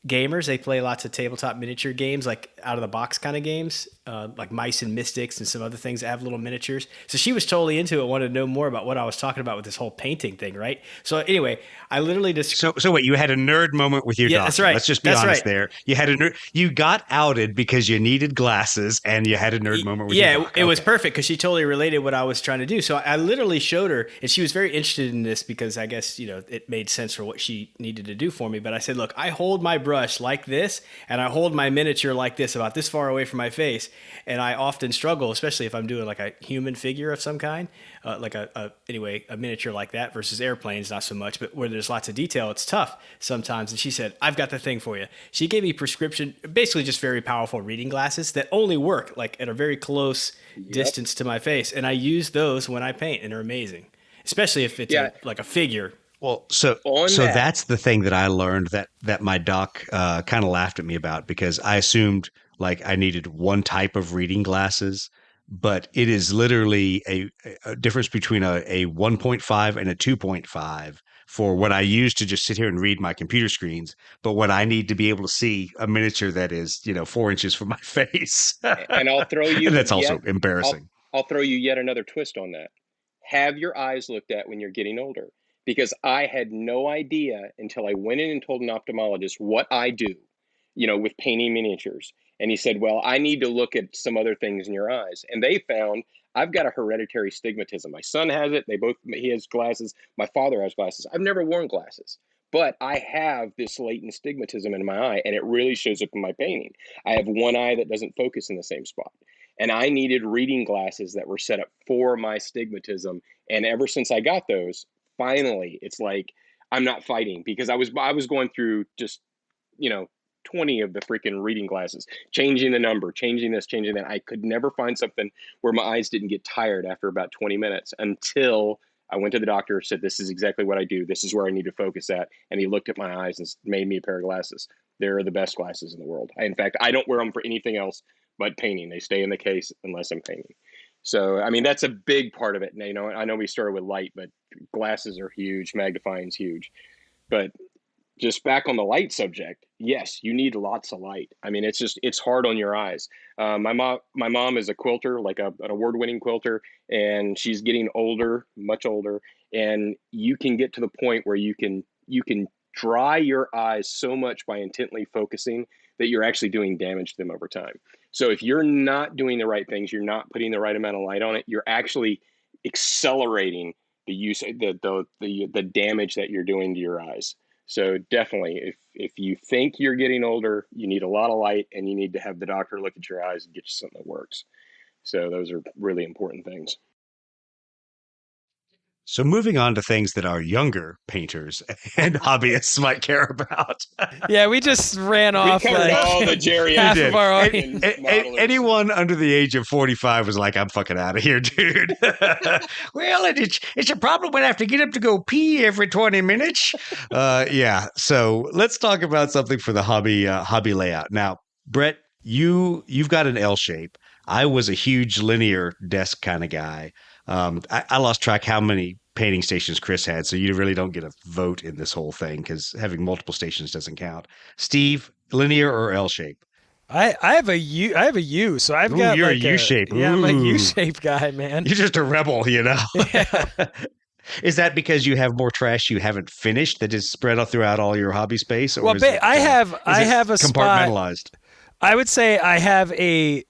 gamers. They play lots of tabletop miniature games, like out of the box kind of games, like Mice and Mystics and some other things that have little miniatures. So she was totally into it, wanted to know more about what I was talking about with this whole painting thing, right? So anyway, I literally just... So wait, you had a nerd moment with your doctor. That's right. Let's just be honest there. You had a nerd... You got outed because you needed glasses and you had a nerd moment with your doctor. Yeah, it was perfect because she totally related what I was trying to do. So I literally showed her, and she was very interested in this because I guess, it made sense for what she needed to do for me. But I said, look, I hold my brush like this, and I hold my miniature like this, about this far away from my face. And I often struggle, especially if I'm doing like a human figure of some kind, like a miniature like that versus airplanes, not so much, but where there's lots of detail, it's tough sometimes. And she said, I've got the thing for you. She gave me prescription, basically just very powerful reading glasses that only work like at a very close distance to my face. And I use those when I paint, and they're amazing, especially if it's like a figure. Well, so that's the thing that I learned that my doc kind of laughed at me about, because I assumed like I needed one type of reading glasses, but it is literally a difference between a 1.5 and a 2.5 for what I use to just sit here and read my computer screens, but what I need to be able to see a miniature that is, 4 inches from my face. And I'll throw you... and that's also embarrassing. I'll throw you yet another twist on that. Have your eyes looked at when you're getting older. Because I had no idea until I went in and told an ophthalmologist what I do, with painting miniatures. And he said, well, I need to look at some other things in your eyes. And they found I've got a hereditary stigmatism. My son has it. He has glasses. My father has glasses. I've never worn glasses, but I have this latent stigmatism in my eye, and it really shows up in my painting. I have one eye that doesn't focus in the same spot. And I needed reading glasses that were set up for my stigmatism. And ever since I got those, finally, it's like I'm not fighting, because I was going through just 20 of the freaking reading glasses, changing the number, changing this, changing that. I could never find something where my eyes didn't get tired after about 20 minutes, until I went to the doctor, said, this is exactly what I do. This is where I need to focus at. And he looked at my eyes and made me a pair of glasses. They're the best glasses in the world. In fact, I don't wear them for anything else but painting. They stay in the case unless I'm painting. So, I mean, that's a big part of it. And, I know we started with light, but glasses are huge. Magnifying is huge. But just back on the light subject, yes, you need lots of light. I mean, it's hard on your eyes. My mom is a quilter, like an award-winning quilter, and she's getting older, much older. And you can get to the point where you can dry your eyes so much by intently focusing that you're actually doing damage to them over time. So if you're not doing the right things, you're not putting the right amount of light on it, you're actually accelerating the use, the damage that you're doing to your eyes. So definitely, if you think you're getting older, you need a lot of light, and you need to have the doctor look at your eyes and get you something that works. So those are really important things. So moving on to things that our younger painters and hobbyists might care about. Yeah, we just ran off covered all the half of our audience. Anyone under the age of 45 was like, I'm fucking out of here, dude. Well, it's a problem when I have to get up to go pee every 20 minutes. Yeah, so let's talk about something for the hobby layout. Now, Brett, you've got an L shape. I was a huge linear desk kind of guy. I lost track how many painting stations Chris had, so you really don't get a vote in this whole thing because having multiple stations doesn't count. Steve, linear or L shape? I have a U, so I've Ooh, got you're a like U shape. yeah, I'm a Ooh. U shape guy, man. You're just a rebel, you know? Yeah. Is that because you have more trash you haven't finished that is spread out throughout all your hobby space, or Well, is it, I have a spot. compartmentalized? I would say I have a.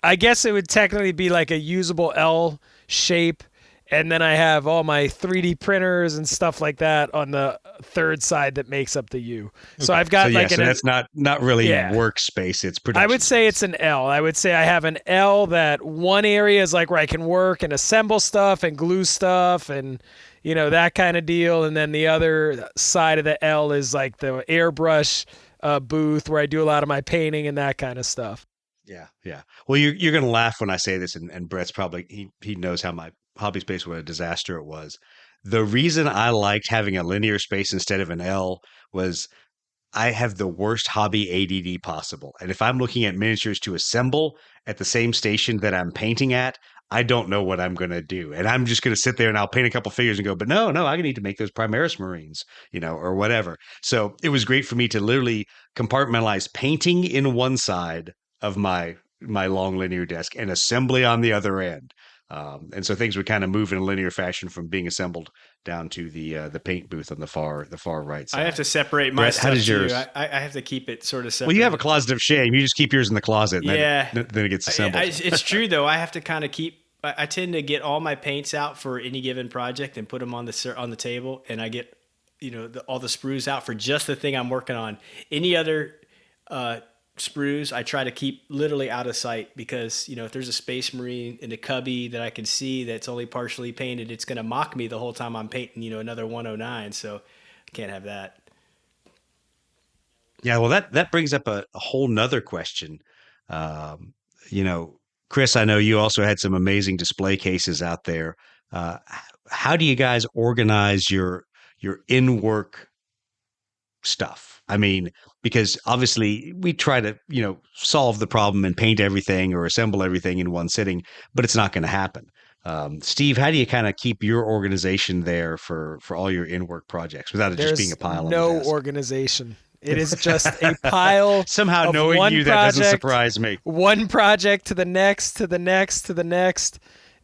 I guess it would technically be like a usable L shape, and then I have all my 3D printers and stuff like that on the third side that makes up the U. So I've got like so that's not really Yeah. workspace. It's production. I would say space. it's an L. I would say I have an L that one area is like where I can work and assemble stuff and glue stuff and that kind of deal, and then the other side of the L is like the airbrush booth where I do a lot of my painting and that kind of stuff. Yeah, yeah. Well, you're gonna laugh when I say this, and Brett's probably he knows how my hobby space, what a disaster it was. The reason I liked having a linear space instead of an L was I have the worst hobby ADD possible. And if I'm looking at miniatures to assemble at the same station that I'm painting at, I don't know what I'm going to do. And I'm just going to sit there and I'll paint a couple figures and go, but no, I need to make those Primaris Marines, or whatever. So it was great for me to literally compartmentalize painting in one side of my long linear desk and assembly on the other end. And so things would kind of move in a linear fashion from being assembled down to the paint booth on the far right side. I have to separate my Brett, stuff how does too. yours? I have to keep it sort of separate. Well, you have a closet of shame. You just keep yours in the closet. And Yeah. then it gets assembled. It's true though. I have to kind of keep. I tend to get all my paints out for any given project and put them on the table, and I get all the sprues out for just the thing I'm working on. Any other sprues I try to keep literally out of sight, because if there's a Space Marine in a cubby that I can see that's only partially painted, it's going to mock me the whole time I'm painting another 109, so I can't have that. Yeah, well, that brings up a whole nother question. Um, Chris, I know you also had some amazing display cases out there. Uh, how do you guys organize your in-work stuff? I mean, because obviously we try to, solve the problem and paint everything or assemble everything in one sitting, but it's not going to happen. Steve, how do you kind of keep your organization there for all your in-work projects without it just being a pile? No on the desk? Organization. It is just a pile. Somehow of knowing one you, that project, doesn't surprise me. One project to the next, to the next, to the next.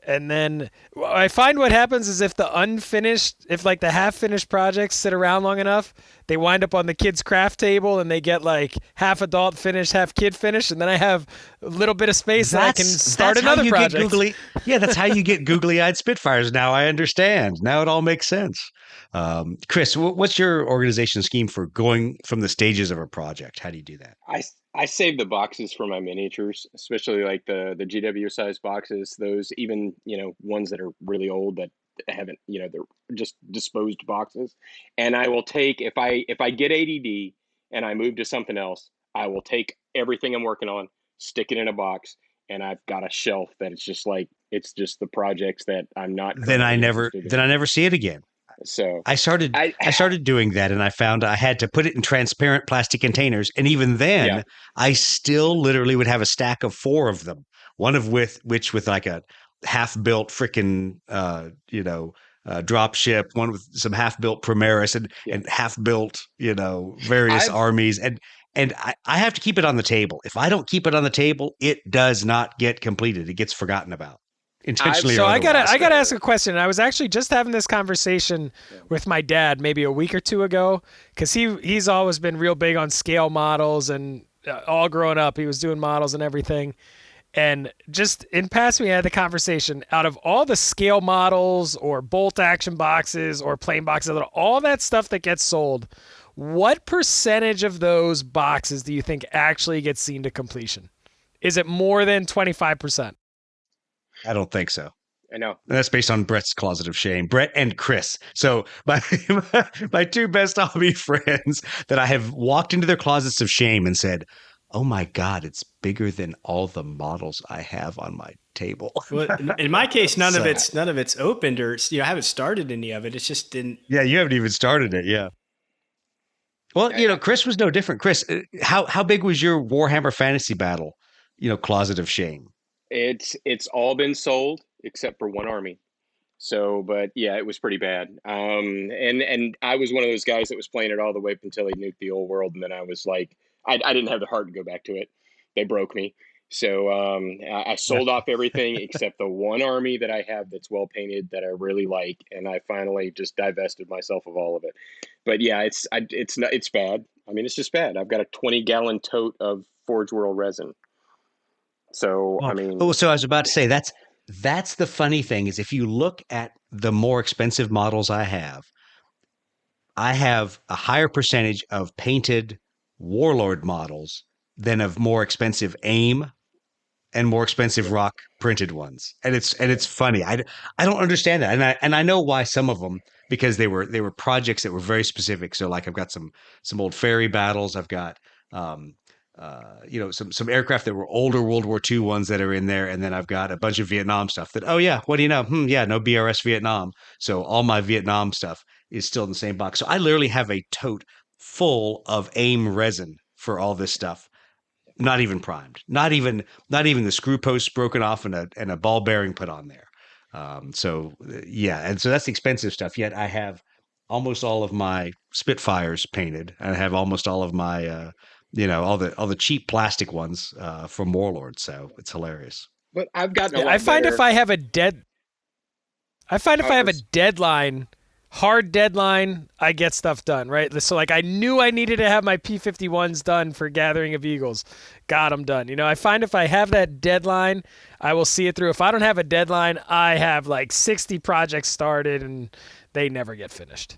And then I find what happens is if the half-finished projects sit around long enough, they wind up on the kids' craft table and they get like half adult finished, half kid finished, and then I have a little bit of space and I can start another project. That's how you get googly-eyed Spitfires. Now I understand. Now it all makes sense. Chris, what's your organization scheme for going from the stages of a project? How do you do that? I save the boxes for my miniatures, especially like the GW size boxes. Those even ones that are really old that haven't they're just disposed boxes. And I will take if I get ADD and I move to something else, I will take everything I'm working on, stick it in a box, and I've got a shelf that it's just the projects that I'm not. Then I never see it again. So I started doing that, and I found I had to put it in transparent plastic containers, and even then, I still literally would have a stack of 4 of them. One of which with like a half-built frickin' drop ship, one with some half-built Primaris and half-built various armies, and I have to keep it on the table. If I don't keep it on the table, it does not get completed. It gets forgotten about. Intentionally. So I gotta ask a question. I was actually just having this conversation with my dad maybe a week or two ago, because he's always been real big on scale models, and all growing up he was doing models and everything. And just in passing, we had the conversation, out of all the scale models or bolt action boxes or plain boxes, all that stuff that gets sold, what percentage of those boxes do you think actually gets seen to completion? Is it more than 25%? I don't think so. I know. And that's based on Brett's closet of shame. Brett and Chris. So my 2 best hobby friends that I have walked into their closets of shame and said, "Oh my God, it's bigger than all the models I have on my table." Well, in my case, none of it's opened, or I haven't started any of it. It's just didn't. Yeah, you haven't even started it. Yeah. Well, Chris was no different. Chris, how big was your Warhammer Fantasy Battle, closet of shame? It's all been sold except for one army. So, but yeah, it was pretty bad. And I was one of those guys that was playing it all the way up until he nuked the old world, and then I was like, I didn't have the heart to go back to it. They broke me. So I sold off everything except the one army that I have that's well painted that I really like, and I finally just divested myself of all of it. But yeah, it's bad. I mean, it's just bad. I've got a 20-gallon tote of Forge World resin. So I mean, So I was about to say that's the funny thing is if you look at the more expensive models I have a higher percentage of painted Warlord models than of more expensive AIM and more expensive yeah, rock printed ones. And it's funny. I don't understand that. And I know why some of them because they were projects that were very specific. So like I've got some old ferry battles. I've got some aircraft that were older World War II ones that are in there, and then I've got a bunch of Vietnam stuff. That what do you know? Yeah, no BRS Vietnam. So all my Vietnam stuff is still in the same box. So I literally have a tote full of AIM resin for all this stuff not even primed, not even the screw posts broken off and a ball bearing put on there. Yeah, and so that's the expensive stuff. Yet I have almost all of my Spitfires painted. I have almost all of my all the cheap plastic ones from Warlord. So it's hilarious. but I've gotten a Yeah, lot I find better. if I have a I deadline, hard deadline, I get stuff done, right? So like I knew I needed to have my P-51s done for Gathering of Eagles. Got them done. I find if I have that deadline, I will see it through. If I don't have a deadline, I have like 60 projects started and they never get finished.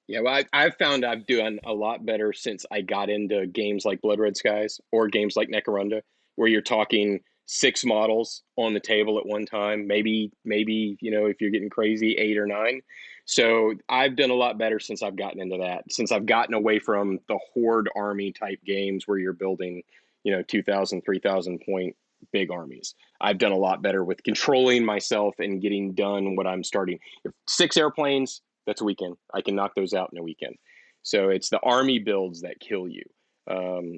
Yeah, well, I've found I've done a lot better since I got into games like Blood Red Skies or games like Necromunda, where you're talking 6 models on the table at one time, maybe if you're getting crazy, 8 or 9. So I've done a lot better since I've gotten into that, since I've gotten away from the horde army type games where you're building 2,000, 3,000 point big armies. I've done a lot better with controlling myself and getting done what I'm starting. If 6 airplanes, that's a weekend. I can knock those out in a weekend. So it's the army builds that kill you,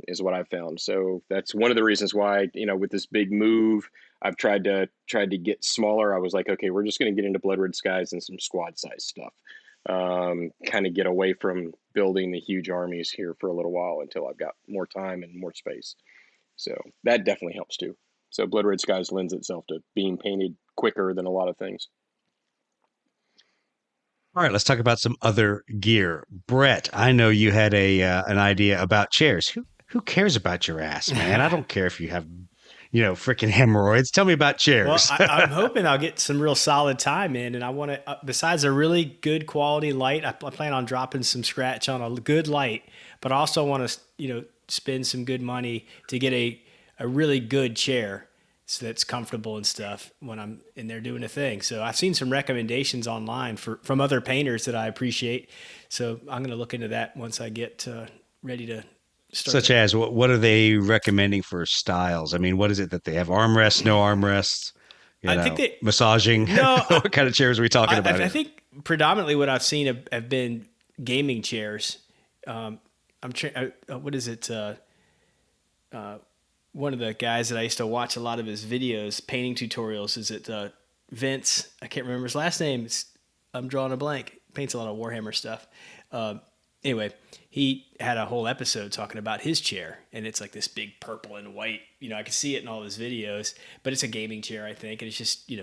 is what I've found. So that's one of the reasons why, with this big move, I've tried to get smaller. I was like, okay, we're just going to get into Blood Red Skies and some squad size stuff. Kind of get away from building the huge armies here for a little while until I've got more time and more space. So that definitely helps too. So Blood Red Skies lends itself to being painted quicker than a lot of things. All right, let's talk about some other gear. Brett, I know you had an idea about chairs. Who cares about your ass, man? I don't care if you have, freaking hemorrhoids. Tell me about chairs. Well, I'm hoping I'll get some real solid time in, and I want to. Besides a really good quality light, I plan on dropping some scratch on a good light, but I also want to, spend some good money to get a really good chair so that's comfortable and stuff when I'm in there doing a thing. So I've seen some recommendations online from other painters that I appreciate. So I'm going to look into that once I get ready to start. Such as what are they recommending for styles? I mean, what is it that they have? Armrests, no armrests? I think massaging. No, what kind of chairs are we talking about? I think predominantly what I've seen have been gaming chairs. What is it? One of the guys that I used to watch a lot of his videos, painting tutorials, is it Vince? I can't remember his last name. I'm drawing a blank. Paints a lot of Warhammer stuff. Anyway, he had a whole episode talking about his chair, and it's like this big purple and white. I can see it in all his videos, but it's a gaming chair, I think, and it's just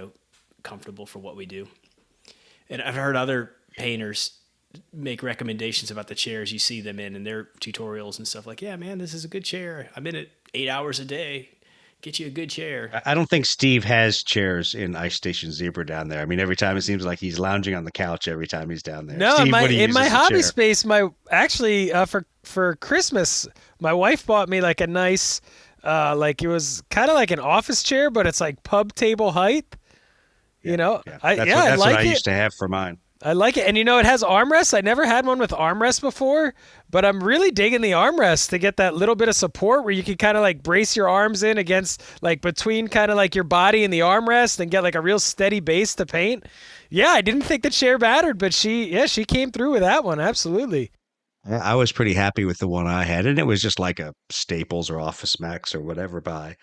comfortable for what we do. And I've heard other painters make recommendations about the chairs you see them in their tutorials and stuff like, yeah, man, this is a good chair. I'm in it 8 hours a day. Get you a good chair. I don't think Steve has chairs in Ice Station Zebra down there. I mean, every time it seems like he's lounging on the couch every time he's down there. No, Steve, in my hobby space, for Christmas, my wife bought me like a nice, it was kind of like an office chair, but it's like pub table height. That's I what like I it. used to have for mine. I like it. And it has armrests. I never had one with armrests before, but I'm really digging the armrests to get that little bit of support where you can kind of like brace your arms in against between kind of like your body and the armrest and get like a real steady base to paint. Yeah, I didn't think the chair mattered, but she came through with that one. Absolutely. I was pretty happy with the one I had, and it was just like a Staples or Office Max or whatever buy.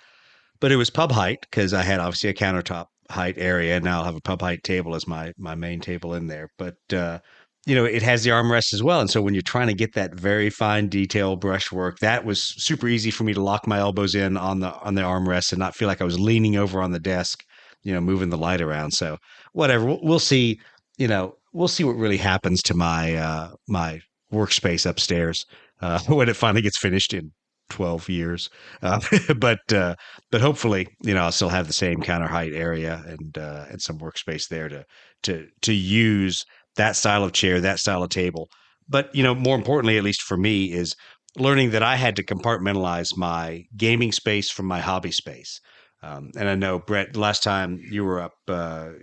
But it was pub height because I had obviously a countertop height area. Now I'll have a pub height table as my main table in there. But it has the armrest as well. And so when you're trying to get that very fine detail brushwork, that was super easy for me to lock my elbows in on the armrest and not feel like I was leaning over on the desk, moving the light around. So whatever, we'll see. We'll see what really happens to my workspace upstairs when it finally gets finished in 12 years. Uh, but hopefully, I'll still have the same counter height area and some workspace there to use that style of chair, that style of table. But, more importantly, at least for me, is learning that I had to compartmentalize my gaming space from my hobby space. And I know, Brett, last time you were up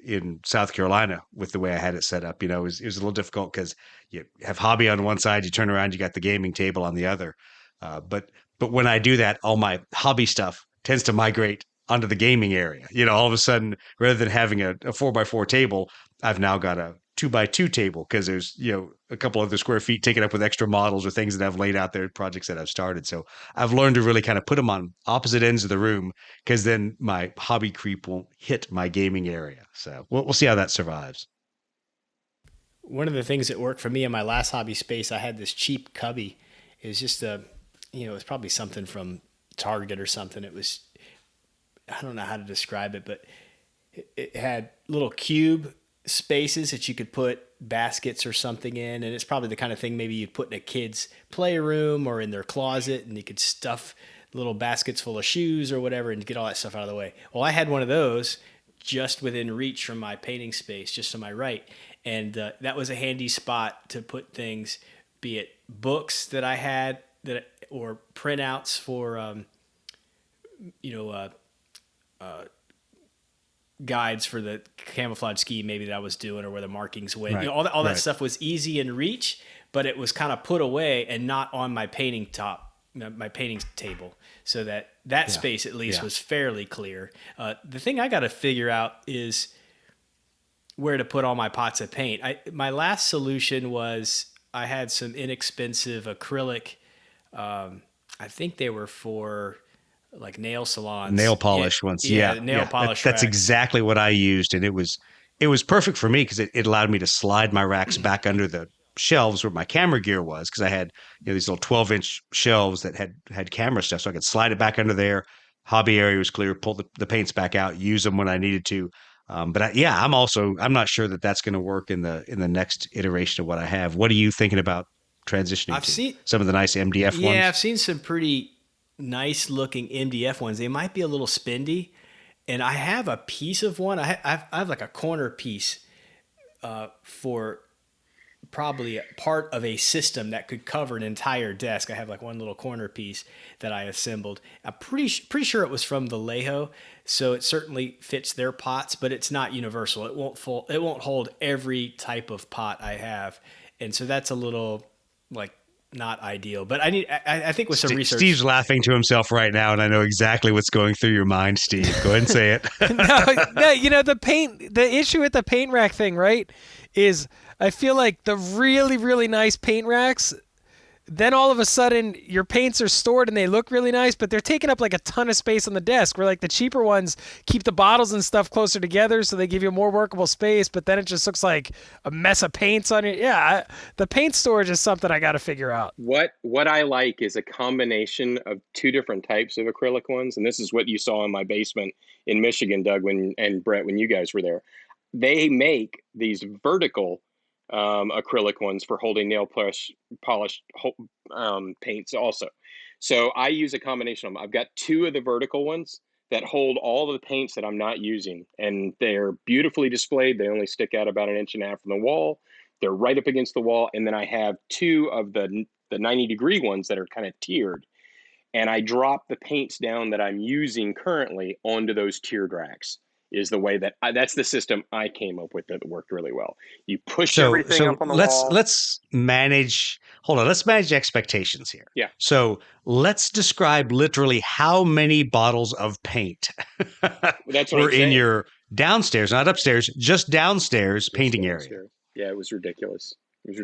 in South Carolina with the way I had it set up, it was a little difficult because you have hobby on one side, you turn around, you got the gaming table on the other. But when I do that, all my hobby stuff tends to migrate onto the gaming area. All of a sudden, rather than having a 4x4 table, I've now got a 2x2 table because there's, a couple other square feet taken up with extra models or things that I've laid out there, projects that I've started. So I've learned to really kind of put them on opposite ends of the room because then my hobby creep won't hit my gaming area. So we'll see how that survives. One of the things that worked for me in my last hobby space, I had this cheap cubby. It was just it was probably something from Target or something. It was, I don't know how to describe it, but it had little cube spaces that you could put baskets or something in. And it's probably the kind of thing maybe you'd put in a kid's playroom or in their closet, and you could stuff little baskets full of shoes or whatever and get all that stuff out of the way. Well, I had one of those just within reach from my painting space, just to my right. And that was a handy spot to put things, be it books that I had or printouts for, guides for the camouflage ski maybe that I was doing, or where the markings went. Right. All that Right. stuff was easy in reach, but it was kind of put away and not on my painting table, so that space at least was fairly clear. The thing I got to figure out is where to put all my pots of paint. My last solution was I had some inexpensive acrylic. I think they were for like nail salons, Nail polish ones. Yeah. Nail polish. That's racks. exactly what I used. And it was perfect for me because it allowed me to slide my racks back under the shelves where my camera gear was. Cause I had, these little 12-inch shelves that had camera stuff. So I could slide it back under there. Hobby area was clear, pull the paints back out, use them when I needed to. I'm not sure that that's going to work in the next iteration of what I have. What are you thinking about transitioning I've to? seen Some of the nice MDF ones? Yeah, I've seen some pretty nice looking MDF ones. They might be a little spendy, and I have a piece of one. I have like a corner piece for probably a part of a system that could cover an entire desk. I have like one little corner piece that I assembled. I'm pretty sure it was from Vallejo, so it certainly fits their pots, but it's not universal. It won't hold every type of pot I have, and so that's a little like not ideal. But I think with some research. Steve's laughing to himself right now, and I know exactly what's going through your mind, Steve. Go ahead and say it. No, the issue with the paint rack thing, right, is I feel like the really, really nice paint racks, then all of a sudden your paints are stored and they look really nice, but they're taking up like a ton of space on the desk, where like the cheaper ones keep the bottles and stuff closer together so they give you more workable space, but then it just looks like a mess of paints on it. Yeah, the paint storage is something I got to figure out. What I like is a combination of two different types of acrylic ones, and this is what you saw in my basement in Michigan, Doug, and Brett, when you guys were there. They make these vertical acrylic ones for holding nail polished paints also. So I use a combination of them. I've got two of the vertical ones that hold all of the paints that I'm not using, and they're beautifully displayed. They only stick out about 1.5 inches from the wall. They're right up against the wall. And then I have two of the 90-degree ones that are kind of tiered, and I drop the paints down that I'm using currently onto those tiered racks. Is the way that's the system I came up with that worked really well. You push everything up on the wall. Let's manage expectations here. Yeah. So let's describe literally how many bottles of paint That's what were I'm saying. in your downstairs, not upstairs, just downstairs painting area. Yeah, it was ridiculous. So it was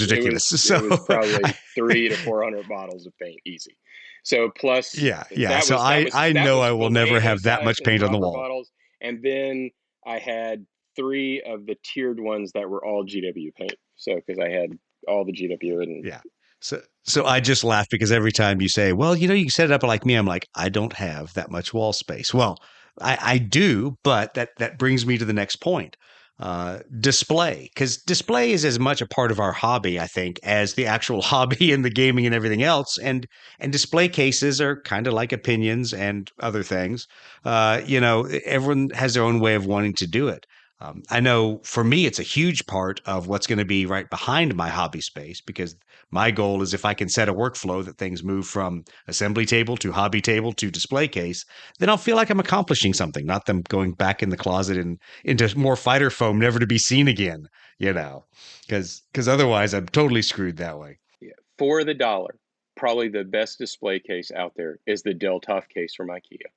ridiculous. It was probably 300 to 400 bottles of paint, easy. So plus, Yeah. So I know I will never have that much paint on the wall. Bottles, And then I had 3 of the tiered ones that were all GW paint. So because I had all the GW and Yeah. So I just laugh because every time you say, well, you know, you can set it up like me, I'm like, I don't have that much wall space. Well, I do, but that brings me to the next point. Display, because display is as much a part of our hobby, I think, as the actual hobby and the gaming and everything else. And display cases are kind of like opinions and other things. Everyone has their own way of wanting to do it. I know for me, it's a huge part of what's going to be right behind my hobby space because my goal is if I can set a workflow that things move from assembly table to hobby table to display case, then I'll feel like I'm accomplishing something, not them going back in the closet and into more fighter foam, never to be seen again, because otherwise I'm totally screwed that way. yeah, for the dollar, probably the best display case out there is the Del Tough case from IKEA.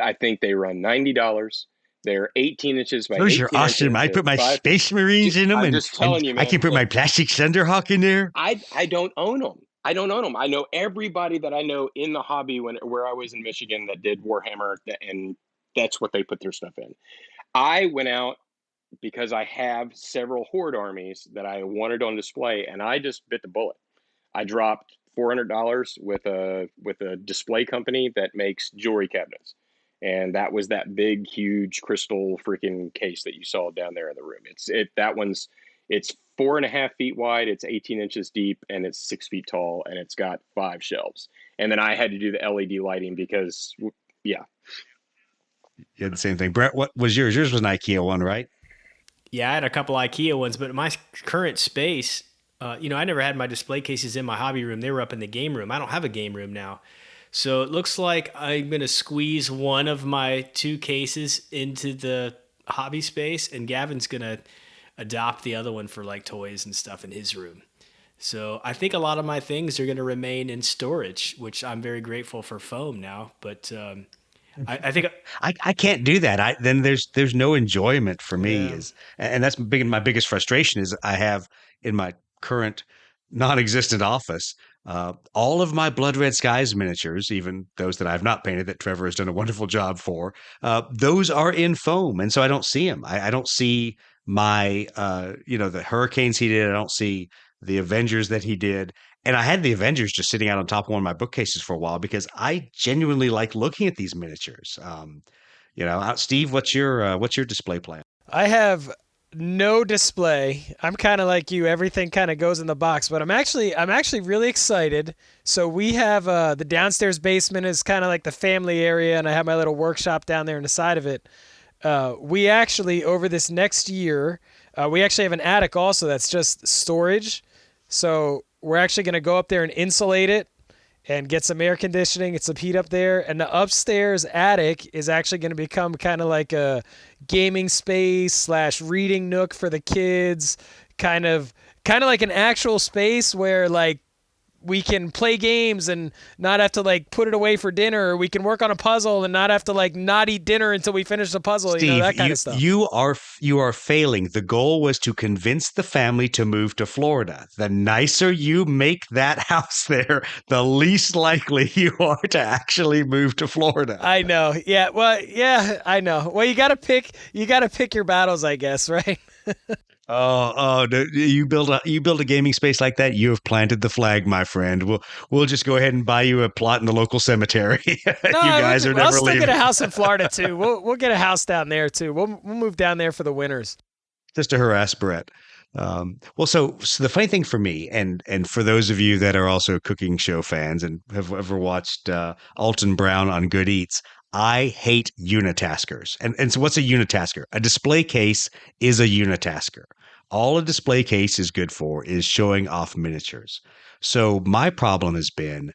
I think they run $90. They're 18 inches by Those 18 are awesome. inches. I They're put my five. Space Marines in them, I'm and just telling you, I man. can put my Look, plastic Thunderhawk in there. I don't own them. I don't own them. I know everybody that I know in the hobby where I was in Michigan that did Warhammer, and that's what they put their stuff in. I went out because I have several Horde armies that I wanted on display, and I just bit the bullet. I dropped $400 with a display company that makes jewelry cabinets, and that was that big, huge crystal freaking case that you saw down there in the room. It's 4.5 feet wide, it's 18 inches deep, and it's 6 feet tall, and it's got 5 shelves. And then I had to do the LED lighting because, yeah. You had the same thing. Brett, what was yours? Yours was an IKEA one, right? Yeah, I had a couple IKEA ones, but my current space, I never had my display cases in my hobby room. They were up in the game room. I don't have a game room now. So it looks like I'm going to squeeze one of my 2 cases into the hobby space, and Gavin's going to adopt the other one for like toys and stuff in his room. So I think a lot of my things are going to remain in storage, which I'm very grateful for foam now. But I think I can't do that. Then there's no enjoyment for me yeah. and that's my biggest frustration is I have in my current non-existent office all of my Blood Red Skies miniatures, even those that I've not painted that Trevor has done a wonderful job for. Those are in foam, and so I don't see them. I don't see my the Hurricanes he did. I don't see the Avengers that he did. And I had the Avengers just sitting out on top of one of my bookcases for a while because I genuinely like looking at these miniatures. Steve, what's your display plan? I have no display. I'm kind of like you. Everything kind of goes in the box, but I'm actually really excited. So we have the downstairs basement is kind of like the family area, and I have my little workshop down there on the side of it. We actually over this next year, we actually have an attic also that's just storage. So we're actually going to go up there and insulate it and get some air conditioning, get some heat up there. And the upstairs attic is actually going to become kind of like a gaming space / reading nook for the kids, kind of like an actual space where like we can play games and not have to like put it away for dinner, or we can work on a puzzle and not have to like not eat dinner until we finish the puzzle. Steve, that kind of stuff. You are failing. The goal was to convince the family to move to Florida. The nicer you make that house there, the least likely you are to actually move to Florida. I know. Yeah. Well, yeah, I know. Well, you got to pick your battles, I guess, right? You build a gaming space like that, you have planted the flag, my friend. We'll just go ahead and buy you a plot in the local cemetery. No, you guys are never I'll still leaving. get a house in Florida too. We'll get a house down there too. We'll move down there for the winters. Just to harass Brett. So the funny thing for me, and for those of you that are also cooking show fans and have ever watched Alton Brown on Good Eats, I hate unitaskers. And so what's a unitasker? A display case is a unitasker. All a display case is good for is showing off miniatures. So my problem has been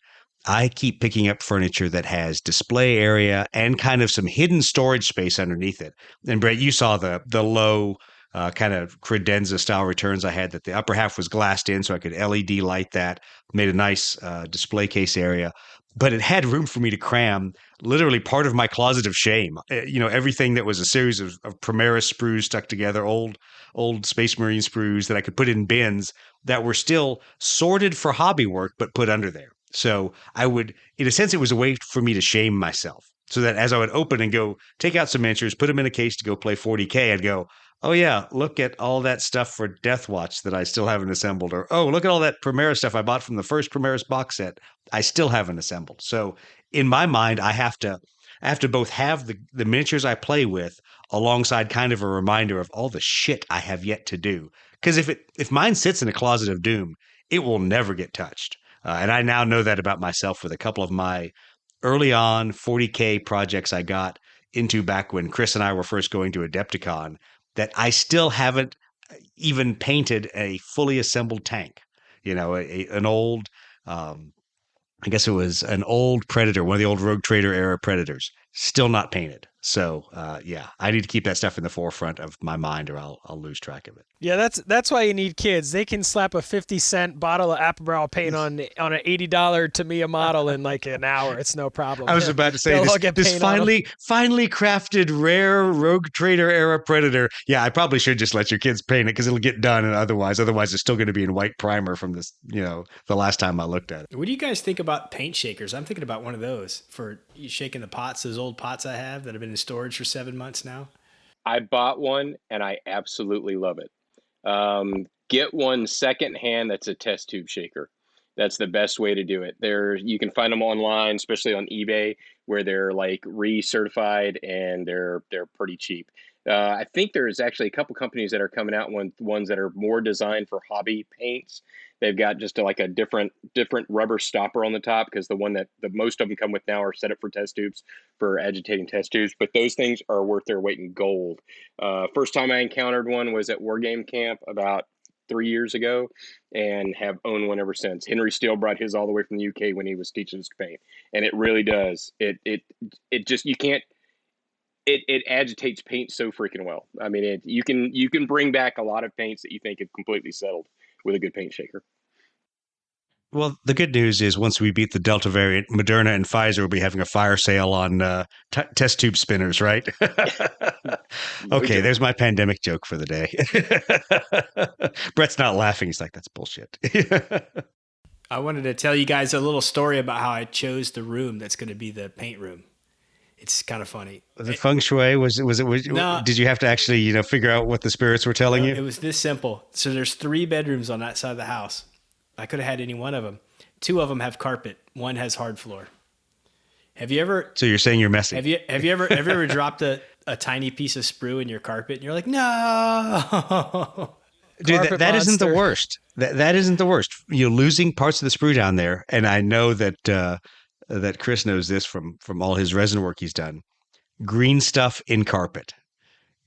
I keep picking up furniture that has display area and kind of some hidden storage space underneath it. And Brett, you saw the low kind of credenza style returns I had that the upper half was glassed in so I could LED light that, made a nice display case area. But it had room for me to cram literally part of my closet of shame. Everything that was a series of Primaris sprues stuck together, old Space Marine sprues that I could put in bins that were still sorted for hobby work, but put under there. So I would, in a sense, it was a way for me to shame myself. So that as I would open and go take out some miniatures, put them in a case to go play 40K, I'd go, oh yeah, look at all that stuff for Death Watch that I still haven't assembled. Or, oh, look at all that Primaris stuff I bought from the first Primaris box set I still haven't assembled. So in my mind, I have to both have the miniatures I play with alongside kind of a reminder of all the shit I have yet to do. Because if mine sits in a closet of doom, it will never get touched. And I now know that about myself with a couple of my early on 40K projects I got into back when Chris and I were first going to Adepticon, that I still haven't even painted a fully assembled tank. You know, an old, I guess it was an old Predator, one of the old Rogue Trader era Predators, still not painted. So yeah, I need to keep that stuff in the forefront of my mind, or I'll lose track of it. Yeah, that's why you need kids. They can slap a 50-cent bottle of Apple paint on an $80 Tamiya model in like an hour. It's no problem. I was about to say this finely crafted rare Rogue Trader era Predator. Yeah, I probably should just let your kids paint it because it'll get done, and otherwise it's still going to be in white primer from this. You know, the last time I looked at it. What do you guys think about paint shakers? I'm thinking about one of those for you shaking the pots. Those old pots I have that have been in storage for 7 months now. I bought one and I absolutely love it. Get one secondhand that's a test tube shaker. That's the best way to do it. You can find them online, especially on eBay, where they're like recertified and they're pretty cheap. I think there's actually a couple companies that are coming out ones that are more designed for hobby paints. They've got just a different rubber stopper on the top, because the one that the most of them come with now are set up for test tubes, for agitating test tubes. But those things are worth their weight in gold. First time I encountered one was at War Game Camp about 3 years ago, and have owned one ever since. Henry Steele brought his all the way from the UK when he was teaching us to paint, and it really does. It just, you can't. It agitates paint so freaking well. I mean, you can bring back a lot of paints that you think have completely settled with a good paint shaker. Well, the good news is once we beat the Delta variant, Moderna and Pfizer will be having a fire sale on test tube spinners, right? Okay, there's my pandemic joke for the day. Brett's not laughing. He's like, that's bullshit. I wanted to tell you guys a little story about how I chose the room that's going to be the paint room. It's kind of funny. The feng shui was No. Did you have to actually, figure out what the spirits were telling you? It was this simple. So there's 3 bedrooms on that side of the house. I could have had any one of them. 2 of them have carpet. 1 has hard floor. Have you ever? So you're saying you're messy? Have you ever dropped a tiny piece of sprue in your carpet and you're like, no? Dude, that isn't the worst. That isn't the worst. You're losing parts of the sprue down there, and I know that that Chris knows this from all his resin work he's done. Green stuff in carpet.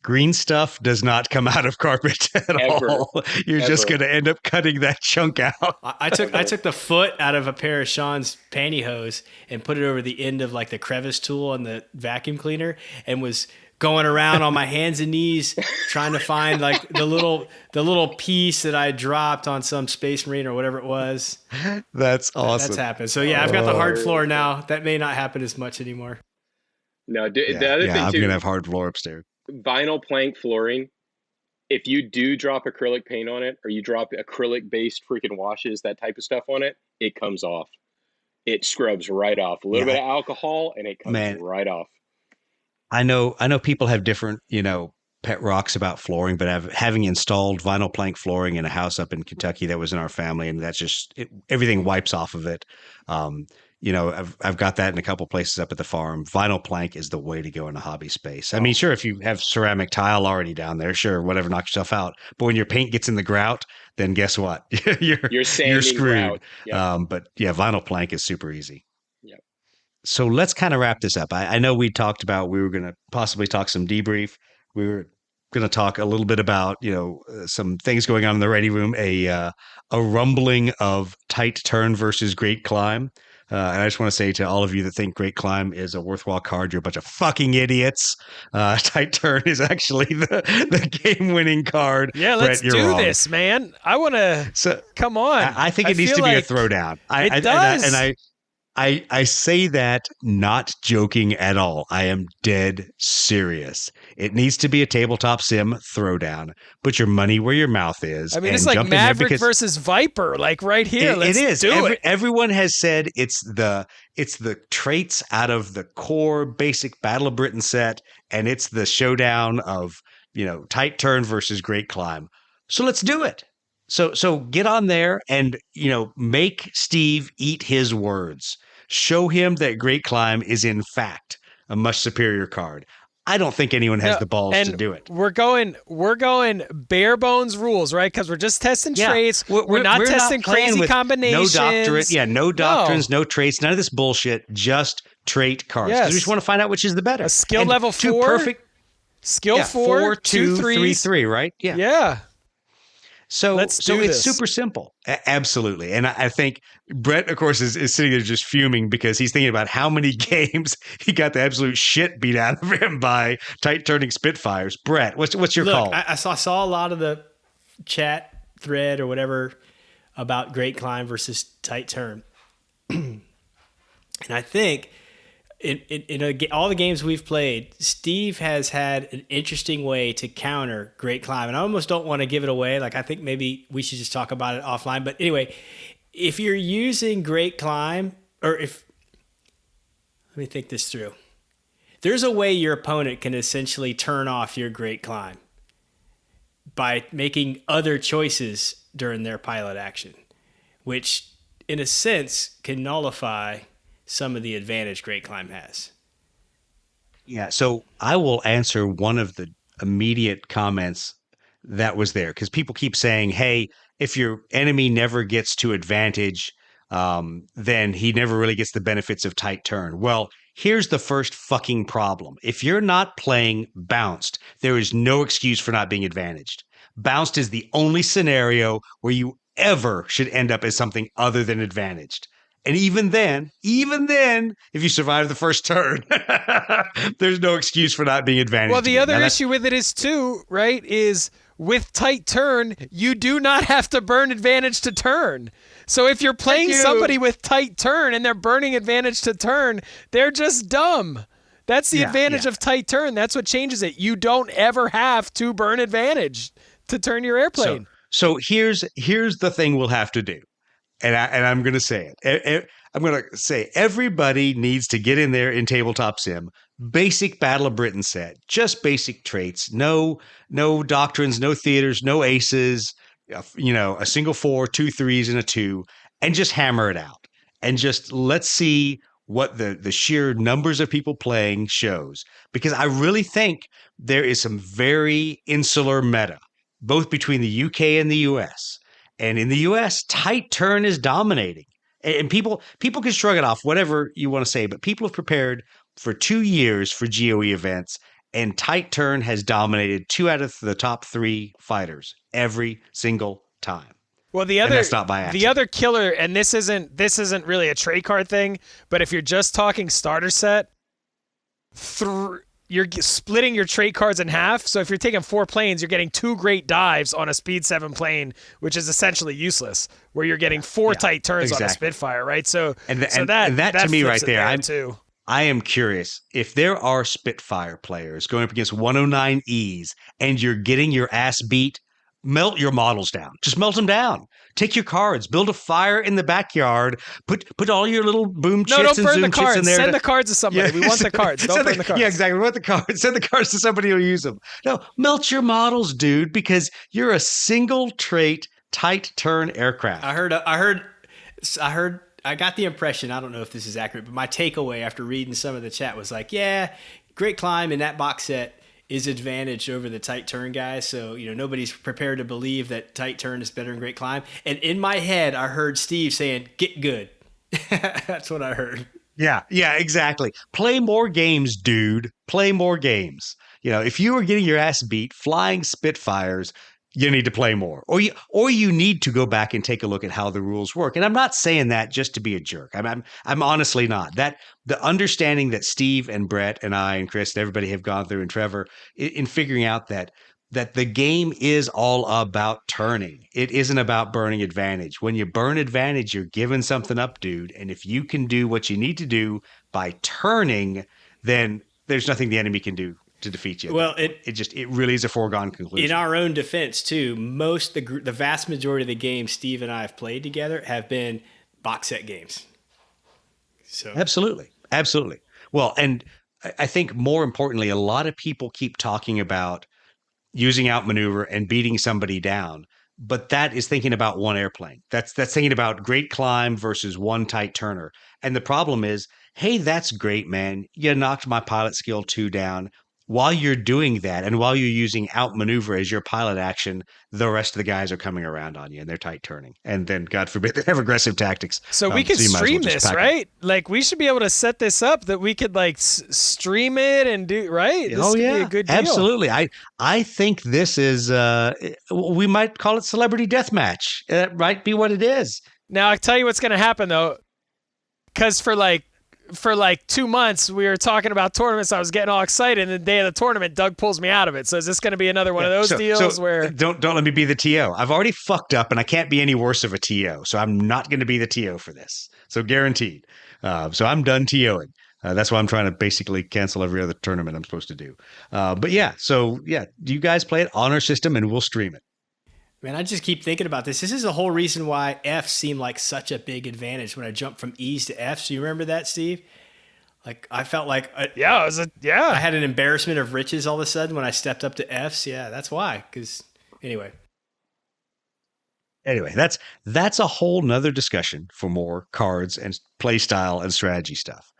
Green stuff does not come out of carpet at all. You're just going to end up cutting that chunk out. I took the foot out of a pair of Sean's pantyhose and put it over the end of like the crevice tool on the vacuum cleaner, and was going around on my hands and knees trying to find like the little piece that I dropped on some Space Marine or whatever it was. That's awesome. That's happened. So yeah, I've got the hard floor now. That may not happen as much anymore. No, the other thing I'm too, going to have hard floor upstairs. Vinyl plank flooring. If you do drop acrylic paint on it, or you drop acrylic based freaking washes, that type of stuff on it, it comes off. It scrubs right off. A little bit of alcohol and it comes right off. I know people have different, pet rocks about flooring, but having installed vinyl plank flooring in a house up in Kentucky that was in our family, and that's just everything wipes off of it. I've got that in a couple places up at the farm. Vinyl plank is the way to go in a hobby space. I mean, sure, if you have ceramic tile already down there, sure, whatever, knock yourself out. But when your paint gets in the grout, then guess what? you're screwed. Yep. But yeah, vinyl plank is super easy. Yep. So let's kind of wrap this up. I know we talked about we were going to possibly talk some debrief. We were going to talk a little bit about some things going on in the ready room. A rumbling of Tight Turn versus Great Climb. And I just want to say to all of you that think Great Climb is a worthwhile card, you're a bunch of fucking idiots. Tight Turn is actually the game-winning card. Yeah, let's do this, man. I want to. Come on. I think it needs to be a throwdown. It does. I say that not joking at all. I am dead serious. It needs to be a tabletop sim throwdown. Put your money where your mouth is. I mean, and it's like jump in there Maverick because versus Viper, like right here. it is. Do it. Everyone has said it's the traits out of the core basic Battle of Britain set, and it's the showdown of tight turn versus great climb. So let's do it. So get on there and make Steve eat his words. Show him that Great Climb is in fact a much superior card. I don't think anyone has the balls to do it. We're going bare bones rules, right? Because we're just testing traits. We're not testing crazy combinations. No doctrines, no traits, none of this bullshit. Just trait cards. Because we just want to find out which is the better. A skill level 4. Perfect. Skill 4, 2 3s. 3, right? Yeah. Yeah. So Let's do it's this. super simple. Absolutely. And I think Brett, of course, is sitting there just fuming because he's thinking about how many games he got the absolute shit beat out of him by tight turning Spitfires. Brett, what's your call? I saw a lot of the chat thread or whatever about Great Climb versus tight turn. And I think in all the games we've played, Steve has had an interesting way to counter Great Climb. And I almost don't want to give it away. Like, I think maybe we should just talk about it offline. But anyway, if you're using Great Climb, let me think this through. There's a way your opponent can essentially turn off your Great Climb by making other choices during their pilot action, which in a sense can nullify some of the advantage Great Climb has. Yeah, so I will answer one of the immediate comments that was there because people keep saying, hey, if your enemy never gets to advantage, then he never really gets the benefits of tight turn. Well, here's the first fucking problem. If you're not playing bounced, there is no excuse for not being advantaged. Bounced is the only scenario where you ever should end up as something other than advantaged. And even then, if you survive the first turn, there's no excuse for not being advantaged. Well, the other issue with it is too, right, is with tight turn, you do not have to burn advantage to turn. So if you're playing somebody with tight turn and they're burning advantage to turn, they're just dumb. That's the advantage of tight turn. That's what changes it. You don't ever have to burn advantage to turn your airplane. So here's the thing we'll have to do. And I'm going to say it. I'm going to say everybody needs to get in there in Tabletop Sim. Basic Battle of Britain set. Just basic traits. No doctrines, no theaters, no aces. A single 4, 2 3s, and a 2. And just hammer it out. And just let's see what the sheer numbers of people playing shows. Because I really think there is some very insular meta, both between the UK and the US. And in the US, tight turn is dominating. And people can shrug it off, whatever you want to say, but people have prepared for 2 years for GoE events, and tight turn has dominated 2 out of the top 3 fighters every single time. Well, and that's not by accident. The other killer, and this isn't really a trade card thing, but if you're just talking starter set, you're splitting your trait cards in half. So if you're taking 4 planes, you're getting 2 great dives on a speed 7 plane, which is essentially useless, where you're getting 4 tight turns on a Spitfire, right? So that to me right there, I am curious if there are Spitfire players going up against 109Es and you're getting your ass beat. Melt your models down. Just melt them down. Take your cards. Build a fire in the backyard. Put all your little boom chits and zoom chits in there. Send the cards to somebody. We want the cards. Don't burn the cards. Yeah, exactly. We want the cards. Send the cards to somebody who'll use them. No, melt your models, dude, because you're a single trait, tight turn aircraft. I heard. I got the impression, I don't know if this is accurate, but my takeaway after reading some of the chat was like, yeah, Great Climb in that box set is advantage over the tight turn guys. So, nobody's prepared to believe that tight turn is better than Great Climb. And in my head, I heard Steve saying, get good. That's what I heard. Yeah, exactly. Play more games, dude. Play more games. If you were getting your ass beat flying Spitfires, you need to play more, or you need to go back and take a look at how the rules work. And I'm not saying that just to be a jerk. I'm honestly not. That the understanding that Steve and Brett and I and Chris and everybody have gone through, and Trevor, in figuring out that that the game is all about turning. It isn't about burning advantage. When you burn advantage, you're giving something up, dude. And if you can do what you need to do by turning, then there's nothing the enemy can do to defeat you. Well, it really is a foregone conclusion. In our own defense, too, the vast majority of the games Steve and I have played together have been box set games. So Absolutely. Well, and I think more importantly, a lot of people keep talking about using outmaneuver and beating somebody down, but that is thinking about one airplane. That's thinking about great climb versus one tight turner. And the problem is, hey, that's great, man. You knocked my pilot skill 2 down. While you're doing that, and while you're using outmaneuver as your pilot action, the rest of the guys are coming around on you and they're tight turning. And then, God forbid, they have aggressive tactics. So we could you might as well stream just this, pack 'em. right? Like we should be able to set this up that we could like stream it and do right. This could be a good deal. Absolutely. I think this is we might call it celebrity deathmatch. It might be what it is. Now I'll tell you what's going to happen though, because for like 2 months we were talking about tournaments. I was getting all excited, and the day of the tournament, Doug pulls me out of it. So is this going to be another one of those deals where don't let me be the TO? I've already fucked up, and I can't be any worse of a TO. So I'm not going to be the TO for this. So guaranteed. So I'm done TOing. That's why I'm trying to basically cancel every other tournament I'm supposed to do. But yeah, so yeah, do you guys play it on our system, and we'll stream it? Man, I just keep thinking about this. This is the whole reason why F seemed like such a big advantage when I jumped from E's to F's. Do you remember that, Steve? Like I felt like I had an embarrassment of riches all of a sudden when I stepped up to F's. Yeah, that's why. Because anyway, that's a whole nother discussion for more cards and play style and strategy stuff.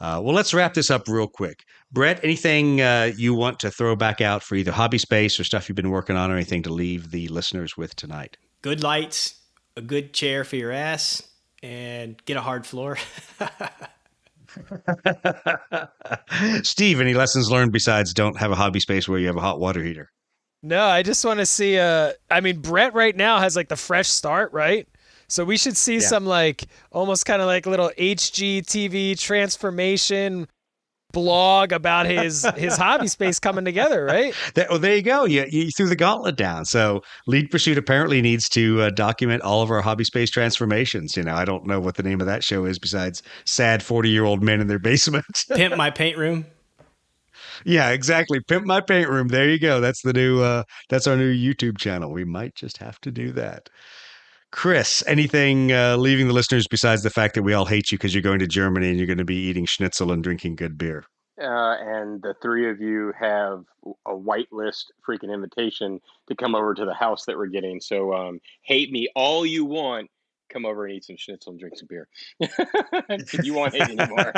Well, let's wrap this up real quick. Brett, anything you want to throw back out for either hobby space or stuff you've been working on, or anything to leave the listeners with tonight? Good lights, a good chair for your ass, and get a hard floor. Steve, any lessons learned besides don't have a hobby space where you have a hot water heater? No, I just want to see I mean, Brett right now has like the fresh start, right? So we should see some like almost kind of like little HGTV transformation blog about his hobby space coming together, right? There you go. You threw the gauntlet down. So Lead Pursuit apparently needs to document all of our hobby space transformations. You know, I don't know what the name of that show is besides sad 40-year-old men in their basement. Pimp My Paint Room. Yeah, exactly. Pimp My Paint Room. There you go. That's the new. That's our new YouTube channel. We might just have to do that. Chris, anything leaving the listeners besides the fact that we all hate you because you're going to Germany and you're going to be eating schnitzel and drinking good beer? And the three of you have a whitelist freaking invitation to come over to the house that we're getting. So hate me all you want. Come over and eat some schnitzel and drink some beer. You won't hate anymore.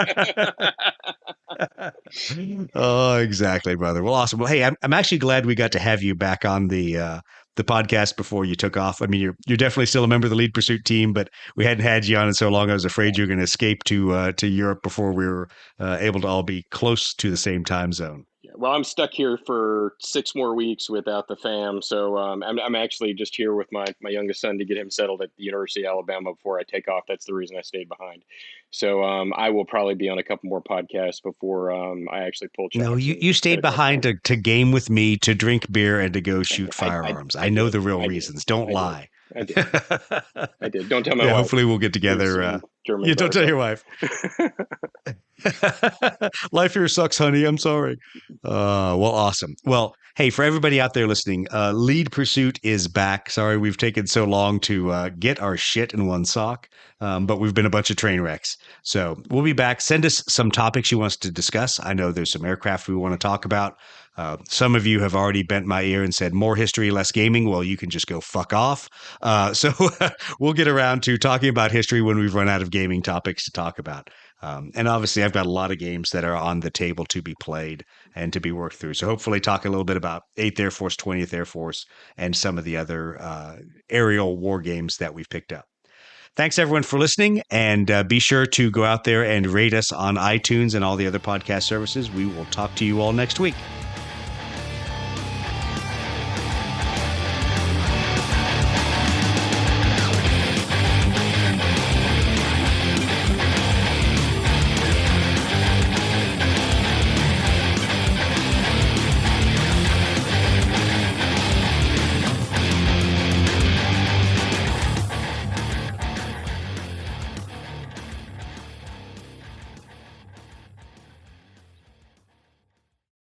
Oh, exactly, brother. Well, awesome. Well, hey, I'm actually glad we got to have you back on the podcast before you took off. I mean, you're definitely still a member of the Lead Pursuit team, but we hadn't had you on in so long. I was afraid you were going to escape to Europe before we were able to all be close to the same time zone. Yeah, well, I'm stuck here for 6 more weeks without the fam. So I'm actually just here with my youngest son to get him settled at the University of Alabama before I take off. That's the reason I stayed behind. So I will probably be on a couple more podcasts before I actually pull tracks. No, you stayed behind to game with me, to drink beer, and to go shoot firearms. I know the real reasons. Don't lie. I did. I did. Don't tell my wife. Hopefully we'll get together. You don't tell your wife. Life here sucks, honey. I'm sorry. Well, awesome. Well, hey, for everybody out there listening, Lead Pursuit is back. Sorry we've taken so long to get our shit in one sock, but we've been a bunch of train wrecks. So we'll be back. Send us some topics you want us to discuss. I know there's some aircraft we want to talk about. Some of you have already bent my ear and said more history, less gaming. Well, you can just go fuck off. So we'll get around to talking about history when we've run out of gaming topics to talk about. And obviously, I've got a lot of games that are on the table to be played and to be worked through. So hopefully talk a little bit about 8th Air Force, 20th Air Force, and some of the other aerial war games that we've picked up. Thanks, everyone, for listening. And be sure to go out there and rate us on iTunes and all the other podcast services. We will talk to you all next week.